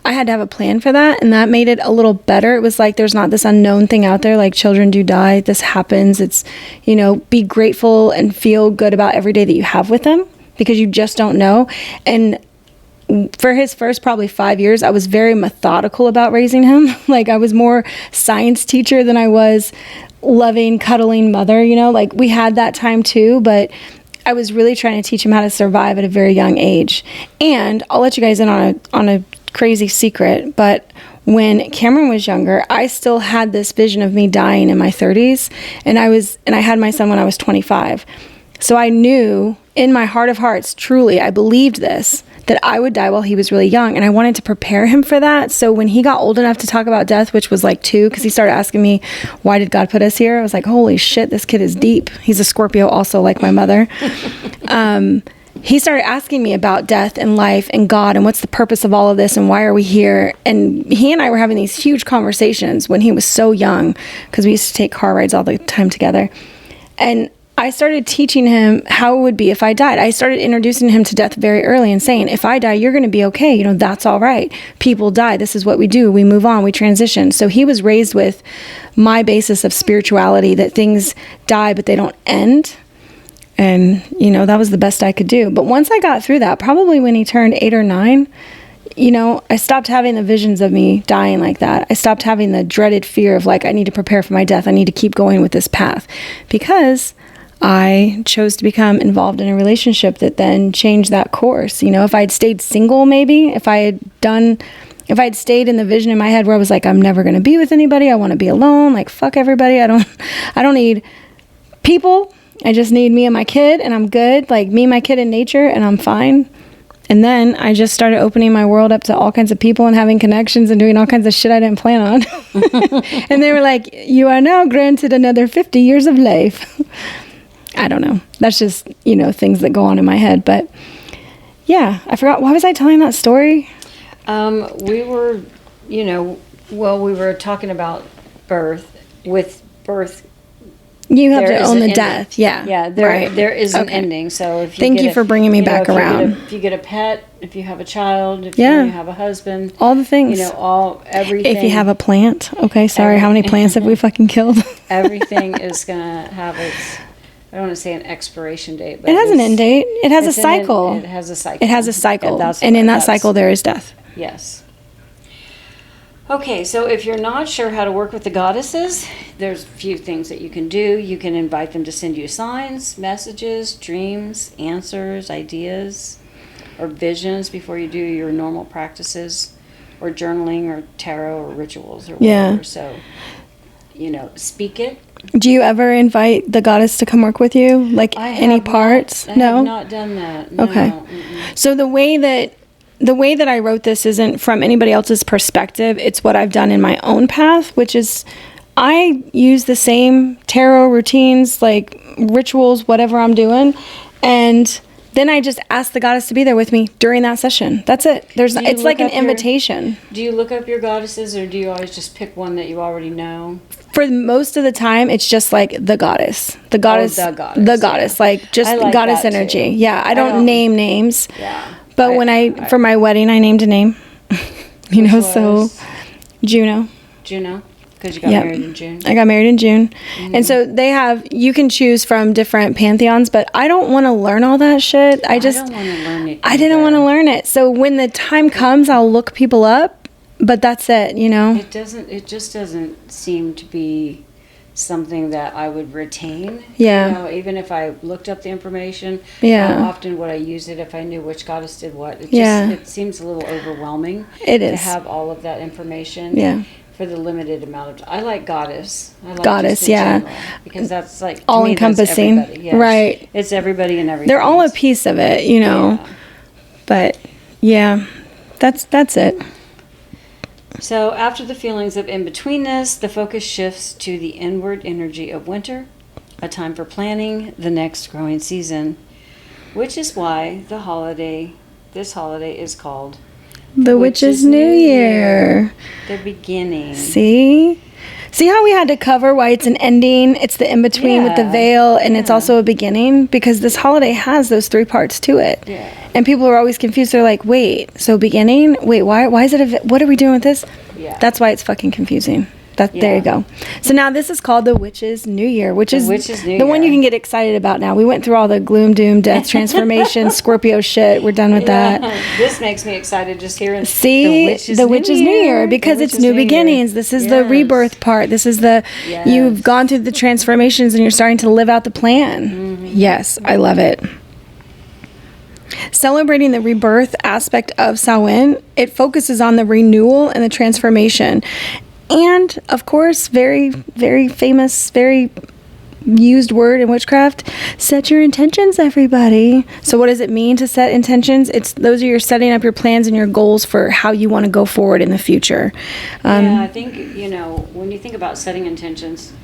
I had to have a plan for that, and that made it a little better. It was like there's not this unknown thing out there, like children do die. This happens. It's, be grateful and feel good about every day that you have with them, because you just don't know. And for his first probably 5 years, I was very methodical about raising him. Like, I was more science teacher than I was loving, cuddling mother, like we had that time too, but I was really trying to teach him how to survive at a very young age. And I'll let you guys in on a crazy secret, but when Cameron was younger, I still had this vision of me dying in my 30s, and I had my son when I was 25. So I knew in my heart of hearts, truly, I believed this, that I would die while he was really young. And I wanted to prepare him for that. So when he got old enough to talk about death, which was like 2, because he started asking me, why did God put us here? I was like, holy shit, this kid is deep. He's a Scorpio also, like my mother. He started asking me about death and life and God and what's the purpose of all of this and why are we here? And he and I were having these huge conversations when he was so young, because we used to take car rides all the time together. And I started teaching him how it would be if I died. I started introducing him to death very early and saying, if I die, you're going to be okay. That's all right. People die. This is what we do. We move on. We transition. So he was raised with my basis of spirituality, that things die, but they don't end. And, that was the best I could do. But once I got through that, probably when he turned 8 or 9, I stopped having the visions of me dying like that. I stopped having the dreaded fear of like, I need to prepare for my death. I need to keep going with this path, because I chose to become involved in a relationship that then changed that course. If I'd stayed single, maybe if I had stayed in the vision in my head where I was like, I'm never going to be with anybody. I want to be alone. Like, fuck everybody. I don't need people. I just need me and my kid, and I'm good. Like, me, my kid, and nature, and I'm fine. And then I just started opening my world up to all kinds of people and having connections and doing all kinds of shit I didn't plan on. And they were like, you are now granted another 50 years of life. I don't know. That's just, things that go on in my head. But yeah, I forgot. Why was I telling that story? We were, we were talking about birth. With birth, you have to own the death. Yeah. Yeah. There is an ending. So if you thank you for bringing me back around. If you get a pet, if you have a child, if you have a husband, all the things, everything. If you have a plant, okay. Sorry, how many plants have we fucking killed? Everything is gonna have its. I don't want to say an expiration date, but it has an end date. It has a cycle. It has a cycle. It has a cycle. And in that cycle, there is death. Yes. Okay, so if you're not sure how to work with the goddesses, there's a few things that you can do. You can invite them to send you signs, messages, dreams, answers, ideas, or visions before you do your normal practices, or journaling, or tarot, or rituals, or whatever. Yeah. So, speak it. Do you ever invite the goddess to come work with you? Like any parts? No? I have not done that. No. Okay. So the way that I wrote this isn't from anybody else's perspective. It's what I've done in my own path, which is I use the same tarot routines, like rituals, whatever I'm doing. And then I just ask the goddess to be there with me during that session. That's it. It's like an invitation. Do you look up your goddesses, or do you always just pick one that you already know? For most of the time, it's just like the goddess. The goddess. Like just like goddess that energy. Too. Yeah, I don't name names. Yeah. But for my wedding, I named a name. So Juno. Juno. Because you got married in June. I got married in June. Mm-hmm. And so you can choose from different pantheons, but I don't want to learn all that shit. I don't want to learn it. I didn't want to learn it. So when the time comes, I'll look people up, but that's it, It just doesn't seem to be something that I would retain. Yeah. Even if I looked up the information. Yeah. How often would I use it if I knew which goddess did what? It seems a little overwhelming. It is. To have all of that information. Yeah. For the limited amount of time. I like goddess. General, because that's like all encompassing. Yes. Right. It's everybody and everything. They're all a piece of it, Yeah. But yeah, that's it. So after the feelings of in-betweenness, the focus shifts to the inward energy of winter, a time for planning the next growing season, which is why this holiday is called The Witch's New Year. The beginning. See how we had to cover why it's an ending? It's the in-between with the veil, and it's also a beginning, because this holiday has those 3 parts to it. Yeah. And people are always confused. They're like, wait, so beginning? Wait, why is it what are we doing with this? Yeah. That's why it's fucking confusing. There you go. So now this is called the Witch's New Year, which is the one you can get excited about now. We went through all the gloom, doom, death, transformation, Scorpio shit. We're done with that. This makes me excited just hearing the Witch's New Year, because it's new beginnings. This is the rebirth part. This is you've gone through the transformations and you're starting to live out the plan. Mm-hmm. Yes, I love it. Celebrating the rebirth aspect of Samhain, it focuses on the renewal and the transformation. And, of course, very, very famous, very used word in witchcraft, set your intentions, everybody. So what does it mean to set intentions? Those are your setting up your plans and your goals for how you want to go forward in the future. I think, when you think about setting intentions,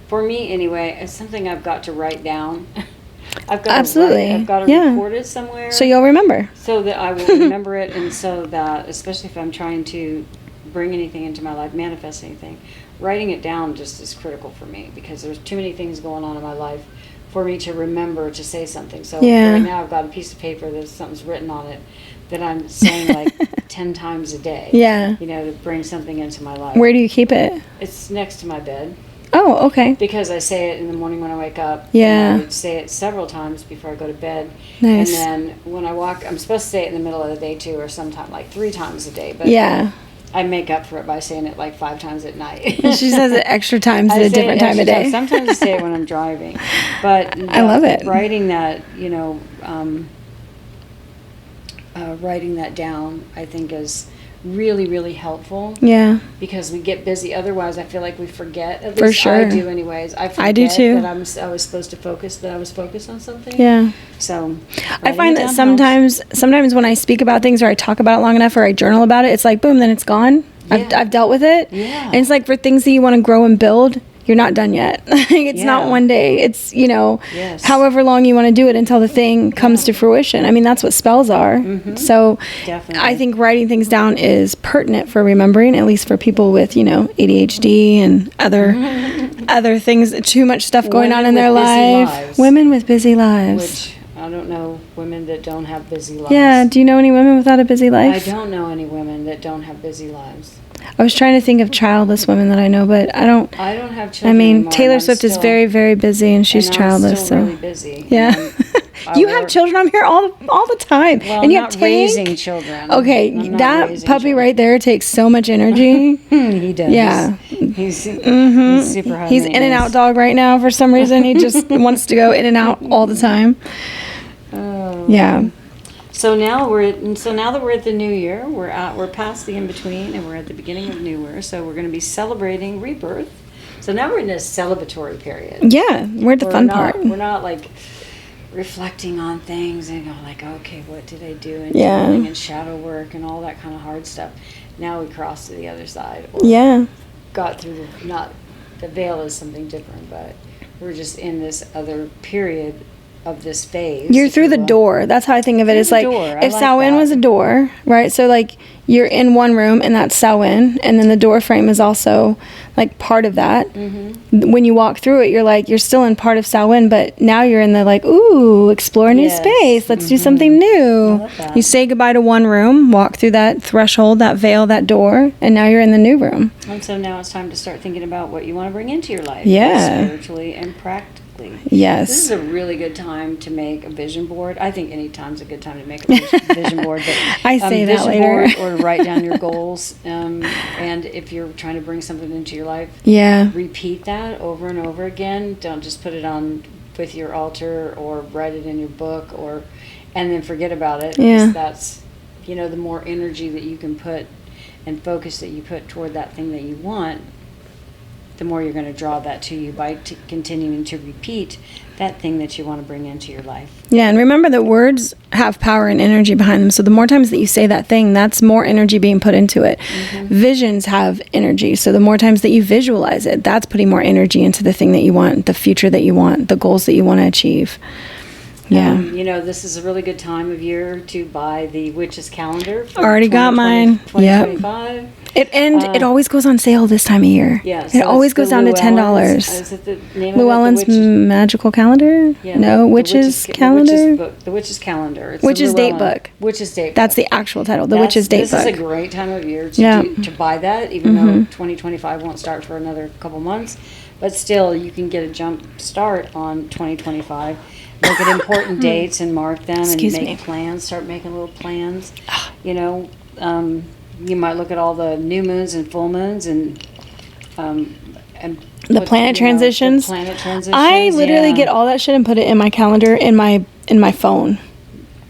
for me anyway, it's something I've got to write down. I've got to record it somewhere. So you'll remember. So that I will remember it, and so that, especially if I'm trying to bring anything into my life, manifest anything, writing it down just is critical for me, because there's too many things going on in my life for me to remember to say something. So right now I've got a piece of paper that something's written on it that I'm saying like 10 times a day. Yeah. To bring something into my life. Where do you keep it? It's next to my bed. Oh, okay. Because I say it in the morning when I wake up. Yeah. And I would say it several times before I go to bed. Nice. And then when I walk, I'm supposed to say it in the middle of the day too, or sometime like 3 times a day. But I make up for it by saying it like 5 times at night. She says it extra times at a different time of day. Sometimes I say it when I'm driving. But I love it. Writing that, writing that down, I think is really, really helpful. Yeah. Because we get busy. Otherwise, I feel like we forget. At least for sure. I do anyways. I do too. That I was supposed to focus, that I was focused on something. Yeah. So I find that sometimes when I speak about things or I talk about it long enough or I journal about it, it's like, boom, then it's gone. Yeah. I've dealt with it. Yeah. And it's like for things that you want to grow and build, you're not done yet. It's not one day. It's, however long you want to do it until the thing comes to fruition. I mean, that's what spells are. Mm-hmm. So definitely. I think writing things down is pertinent for remembering, at least for people with, ADHD and other things, too much stuff going on in their life. Women with busy lives. Which I don't know women that don't have busy lives. Yeah. Do you know any women without a busy life? I don't know any women that don't have busy lives. I was trying to think of childless women that I know, but I don't have children. I mean, anymore, Taylor Swift is very, very busy, and she's childless. I'm still really busy. Yeah. You have children. I'm here all the time. Well, and you I'm not raising children. Okay, that puppy right there takes so much energy. He does. Yeah. He's super high. He's in and out dog right now for some reason. He just wants to go in and out all the time. Oh. Yeah. So now that we're at the new year, we're past the in between, and we're at the beginning of New Year. So we're going to be celebrating rebirth. So now we're in a celebratory period. Yeah, we're at the fun part. We're not like reflecting on things and going like, okay, what did I do? And journaling and shadow work and all that kind of hard stuff. Now we cross to the other side. Or got through the veil is something different, but we're just in this other period of this phase. You're through the door. That's how I think of it. It's like if Samhain was a door, right? So like you're in one room and that's Samhain, and then the door frame is also like part of that. Mm-hmm. When you walk through it, you're still in part of Samhain, but now you're in the like, ooh, explore a new space. Let's do something new. You say goodbye to one room, walk through that threshold, that veil, that door, and now you're in the new room. And so now it's time to start thinking about what you want to bring into your life. Yeah. Spiritually and practically. Yes. This is a really good time to make a vision board. I think any time's a good time to make a vision board. But, I say that later. Or write down your goals. And if you're trying to bring something into your life, repeat that over and over again. Don't just put it on with your altar or write it in your book and then forget about it. Yeah. Because that's, the more energy that you can put and focus that you put toward that thing that you want, the more you're going to draw that to you by continuing to repeat that thing that you want to bring into your life. Yeah, and remember that words have power and energy behind them. So the more times that you say that thing, that's more energy being put into it. Visions have energy. So the more times that you visualize it, that's putting more energy into the thing that you want, the future that you want, the goals that you want to achieve. Yeah. This is a really good time of year to buy the Witch's Calendar. Already got mine. 2025. It always goes on sale this time of year. Yeah, it always goes down to $10. Is it the name Llewellyn's of it? Magical Calendar? Yeah, no, Witch's Calendar? The Witch's Calendar. It's Witch's Date Book. Witch's Date Book. That's the actual title, the Witch's Date Book. This is a great time of year to buy that, even though 2025 won't start for another couple months. But still, you can get a jump start on 2025. Look at important dates and mark them and make plans. Start making little plans. You might look at all the new moons and full moons and the planet transitions. The planet transitions. I literally get all that shit and put it in my calendar in my phone.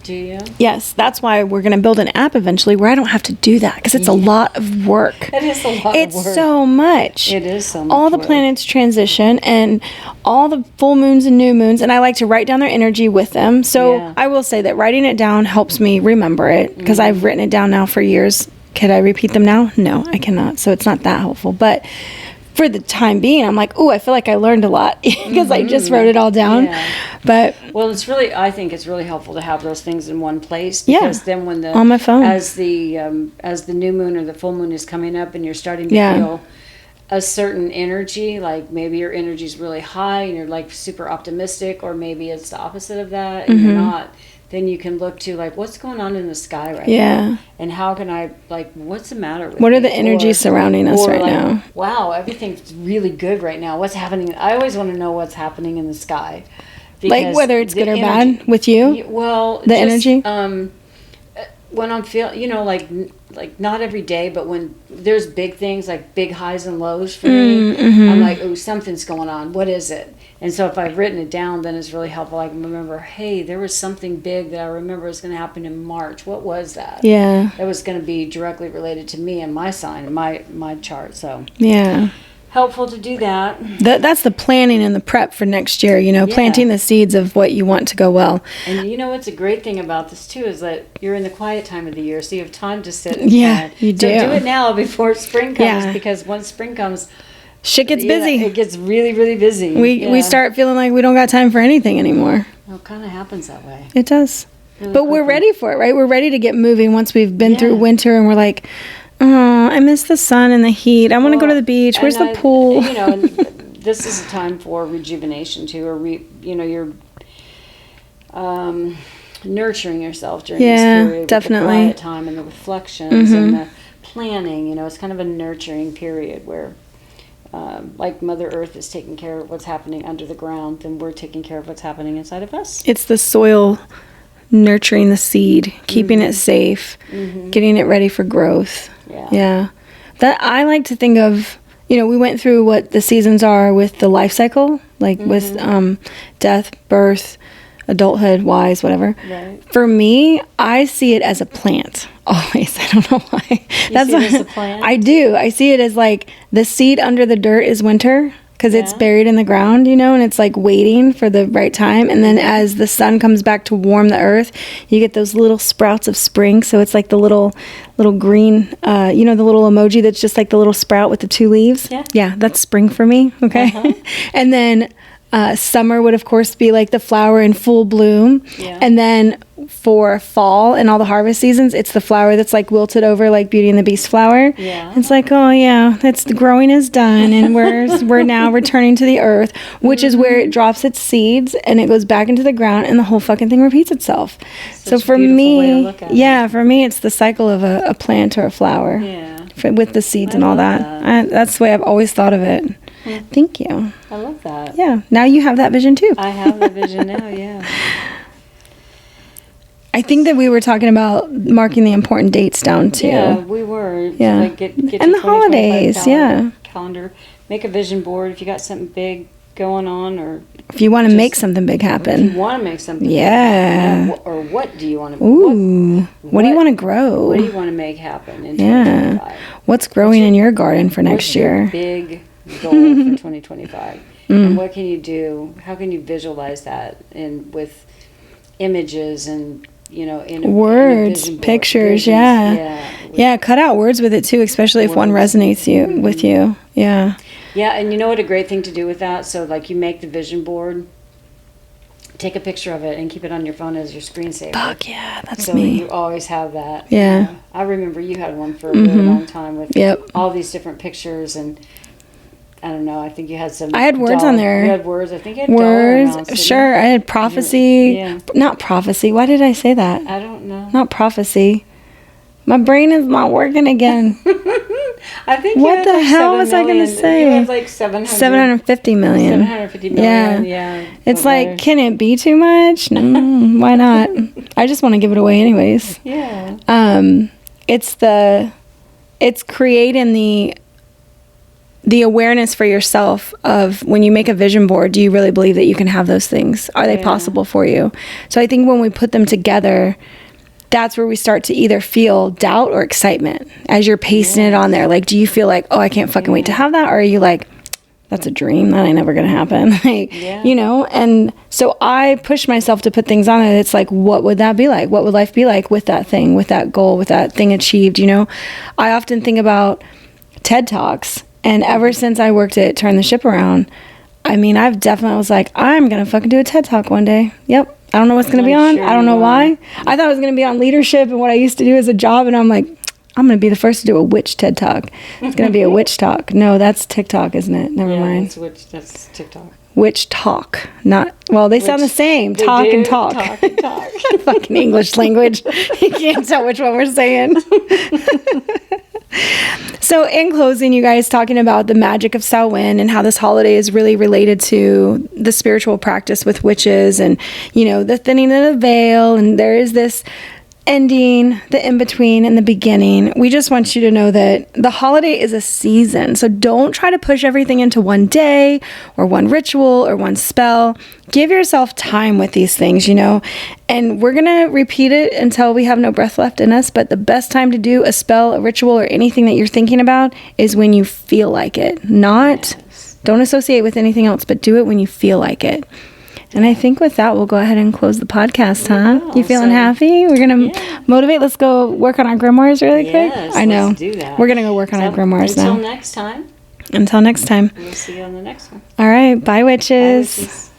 Do you? Yes, that's why we're going to build an app eventually where I don't have to do that because it's a lot of work. It is a lot of work. It's so much. It is so much. All the planets transition and all the full moons and new moons, and I like to write down their energy with them. So I will say that writing it down helps me remember it because I've written it down now for years. Could I repeat them now? No, I cannot. So it's not that helpful. But for the time being, I'm like, I feel like I learned a lot because I just wrote it all down. Yeah. But I think it's really helpful to have those things in one place because then when on my phone, as the new moon or the full moon is coming up and you're starting to feel a certain energy, like maybe your energy is really high and you're like super optimistic, or maybe it's the opposite of that and you're not. Then you can look to like what's going on in the sky right now, and how can I what's the matter with what me? are the energies surrounding us right now? Wow, everything's really good right now. What's happening? I always want to know what's happening in the sky, like whether it's good or bad with you. Well, the energy. When I'm feeling, like not every day, but when there's big things like big highs and lows for me, I'm like, oh, something's going on. What is it? And so if I've written it down, then it's really helpful. I can remember, hey, there was something big that I remember was going to happen in March. What was that? Yeah. That was going to be directly related to me and my sign and my chart. So yeah. Helpful to do that. That's the planning and the prep for next year, planting the seeds of what you want to go well. And what's a great thing about this too is that you're in the quiet time of the year, so you have time to sit and plan. You do. So do it now before spring comes, because once spring comes, shit gets busy. It gets really, really busy. We start feeling like we don't got time for anything anymore. Well, it kind of happens that way. It does. Really but quickly. We're ready for it, right? We're ready to get moving once we've been through winter and we're like, oh, I miss the sun and the heat. I want to go to the beach. Where's the pool? And this is a time for rejuvenation too, or you're nurturing yourself during this period. Definitely. With the quiet time and the reflections and the planning. It's kind of a nurturing period where, like Mother Earth is taking care of what's happening under the ground, then we're taking care of what's happening inside of us. It's the soil nurturing the seed, keeping it safe, getting it ready for growth. Yeah. That I like to think of, we went through what the seasons are with the life cycle, like with death, birth, adulthood, wise, whatever. Right. For me, I see it as a plant. Always. I don't know why. You see it as a plant? I do. I see it as like the seed under the dirt is winter because it's buried in the ground, and it's like waiting for the right time. And then as the sun comes back to warm the earth, you get those little sprouts of spring. So it's like the little green, the little emoji that's just like the little sprout with the two leaves. Yeah, that's spring for me. Okay. And then summer would, of course, be like the flower in full bloom. Yeah. And then for fall and all the harvest seasons, it's the flower that's like wilted over like Beauty and the Beast flower. Yeah. It's like, oh yeah, that's the growing is done, and we're now returning to the earth, which is where it drops its seeds and it goes back into the ground, and the whole fucking thing repeats itself. So for me, for me, it's the cycle of a plant or a flower. Yeah. With the seeds and all that. That's the way I've always thought of it. Thank you. I love that. Yeah. Now you have that vision too. I have that vision now, yeah. I think that we were talking about marking the important dates down too. Yeah, we were. Yeah. So get and the holidays, calendar. Make a vision board if you got something big going on, or if you want to make something big happen. If you want to make something big happen. Or what do you want to what do you want to grow? What do you want to make happen in 2025? What's growing in your garden for next year? Big goal for 2025? And what can you do? How can you visualize that with images and, in a Words, vision board, pictures, visions? yeah. Cut out words with it too, especially if one resonates with you. Yeah. Yeah, and you know what a great thing to do with that? So, like, you make the vision board, take a picture of it, and keep it on your phone as your screensaver. Fuck yeah, that's so me. So you always have that. Yeah. I remember you had one for a really long time with all these different pictures, and I don't know, I think you had some... I had words on there. You had words. I think you had words. Amounts, sure, I had prophecy. Yeah. Not prophecy. Why did I say that? I don't know. Not prophecy. My brain is not working again. I think what the hell was I going to say? You had like 750 million. 750 million, yeah. It's like, can it be too much? No, why not? I just want to give it away anyways. Yeah. It's creating the awareness for yourself of when you make a vision board, do you really believe that you can have those things? Are they possible for you? So I think when we put them together, that's where we start to either feel doubt or excitement as you're pasting it on there. Like, do you feel like, oh, I can't fucking wait to have that? Or are you like, that's a dream, that ain't never gonna happen? Like, and so I push myself to put things on it. It's like, what would that be like? What would life be like with that thing, with that goal, with that thing achieved? I often think about TED Talks, and ever since I worked at Turn the Ship Around, I mean, I've definitely was like, I'm gonna fucking do a TED Talk one day. Yep. I don't know what's going to be on. I don't know why. I thought it was going to be on leadership and what I used to do as a job. And I'm like, I'm going to be the first to do a witch TED Talk. It's going to be a witch talk. No, that's TikTok, isn't it? Never mind. That's TikTok. Witch talk. They sound the same. Talk and talk. Talk and talk. Fucking English language. You can't tell which one we're saying. So in closing, you guys talking about the magic of Samhain and how this holiday is really related to the spiritual practice with witches and, the thinning of the veil. And there is this ending, the in-between, and the beginning. We just want you to know that the holiday is a season. So don't try to push everything into one day or one ritual or one spell. Give yourself time with these things, and we're going to repeat it until we have no breath left in us. But the best time to do a spell, a ritual, or anything that you're thinking about is when you feel like it. Don't associate with anything else, but do it when you feel like it. And I think with that, we'll go ahead and close the podcast, huh? You feeling happy? We're going to motivate. Let's go work on our grimoires really quick. I know. Let's do that. We're going to go work on our grimoires now. Until next time. Until next time. We'll see you on the next one. All right. Bye, witches. Bye, witches.